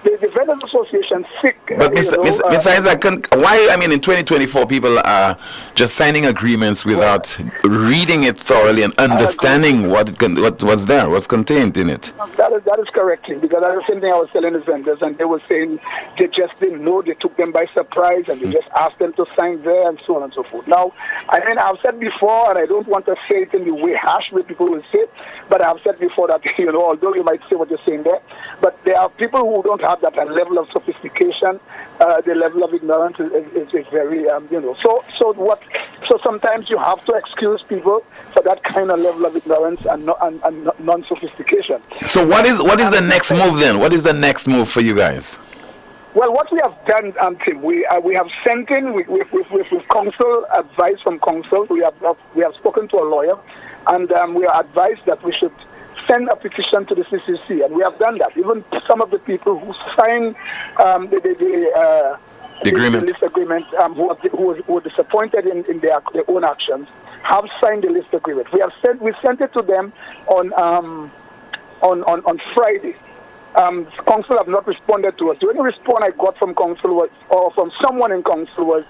the Vendors Association sick. But Mr. Isaac, why, in 2024, people are just signing agreements without reading it thoroughly and understanding what was there, what's contained in it? That is correct, because that's the same thing I was telling the vendors, and they were saying they just didn't know, they took them by surprise, and they just asked them to sign there, and so on and so forth. Now, I've said before, and I don't want to say it in the way harsh way people will say, but I've said before that, although you might say what you're saying there, but there are people who don't have that level of sophistication, the level of ignorance is very, So sometimes you have to excuse people for that kind of level of ignorance and non-sophistication. So what is the next move then? What is the next move for you guys? Well, what we have done, Tim, we have sent in with counsel, advice from counsel. We have spoken to a lawyer, and we are advised that we should send a petition to the CCC, and we have done that. Even some of the people who signed the lease agreement, who were disappointed in their own actions, have signed the lease agreement. We sent it to them on Friday. Council have not responded to us. The only response I got from council or from someone in council was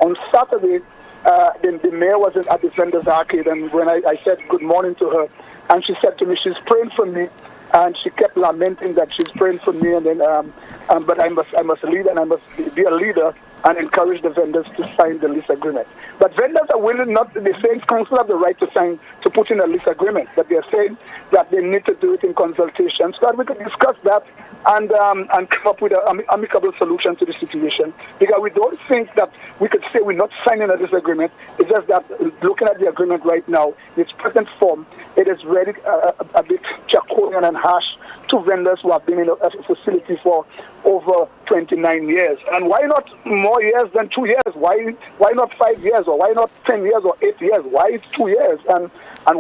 on Saturday. The mayor was at the Vendors Arcade, and when I said good morning to her, and she said to me she's praying for me, and she kept lamenting that she's praying for me, and then but I must lead, and I must be a leader and encourage the vendors to sign the lease agreement. But vendors are willing not. They're saying council have the right to put in a lease agreement, but they're saying that they need to do it in consultation so that we can discuss that and come up with an amicable solution to the situation. Because we don't think that we could say we're not signing a lease agreement. It's just that looking at the agreement right now, its present form, it is really a bit draconian and harsh to vendors who have been in a facility for over 29 years. And why not more years than 2 years? Why not 5 years, or why not 10 years or 8 years? Why it's 2 years? And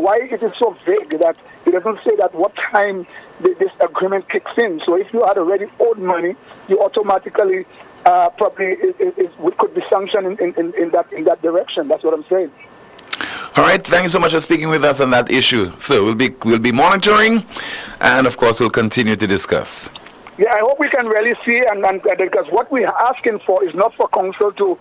why it is so vague that it doesn't say that what time this agreement kicks in. So if you had already owed money, you automatically probably could be sanctioned in that direction. That's what I'm saying. All right, thank you so much for speaking with us on that issue. So we'll be monitoring, and of course we'll continue to discuss. Yeah, I hope we can really see, and because what we are asking for is not for council to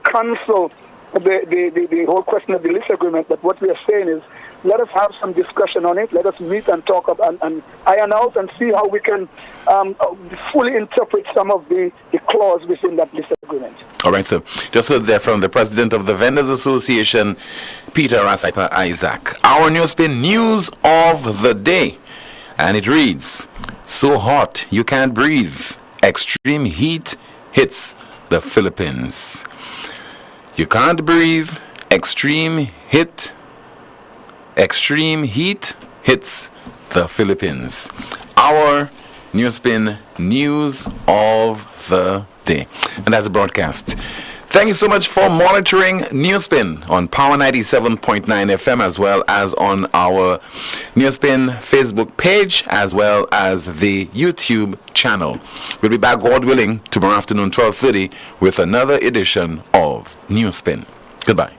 cancel the whole question of the lease agreement, but what we are saying is let us have some discussion on it. Let us meet and talk and iron out and see how we can fully interpret some of the clause within that lease agreement. All right, so just heard there from the president of the Vendors Association, Peter Rasaipa Isaac. Our Newspin news of the day, and it reads, so hot you can't breathe. Extreme heat hits the Philippines. You can't breathe. Extreme heat hits the Philippines. Our Newspin news of the day. And that's a broadcast. Thank you so much for monitoring Newspin on Power 97.9 FM, as well as on our Newspin Facebook page, as well as the YouTube channel. We'll be back, God willing, tomorrow afternoon 12:30 with another edition of Newspin. Goodbye.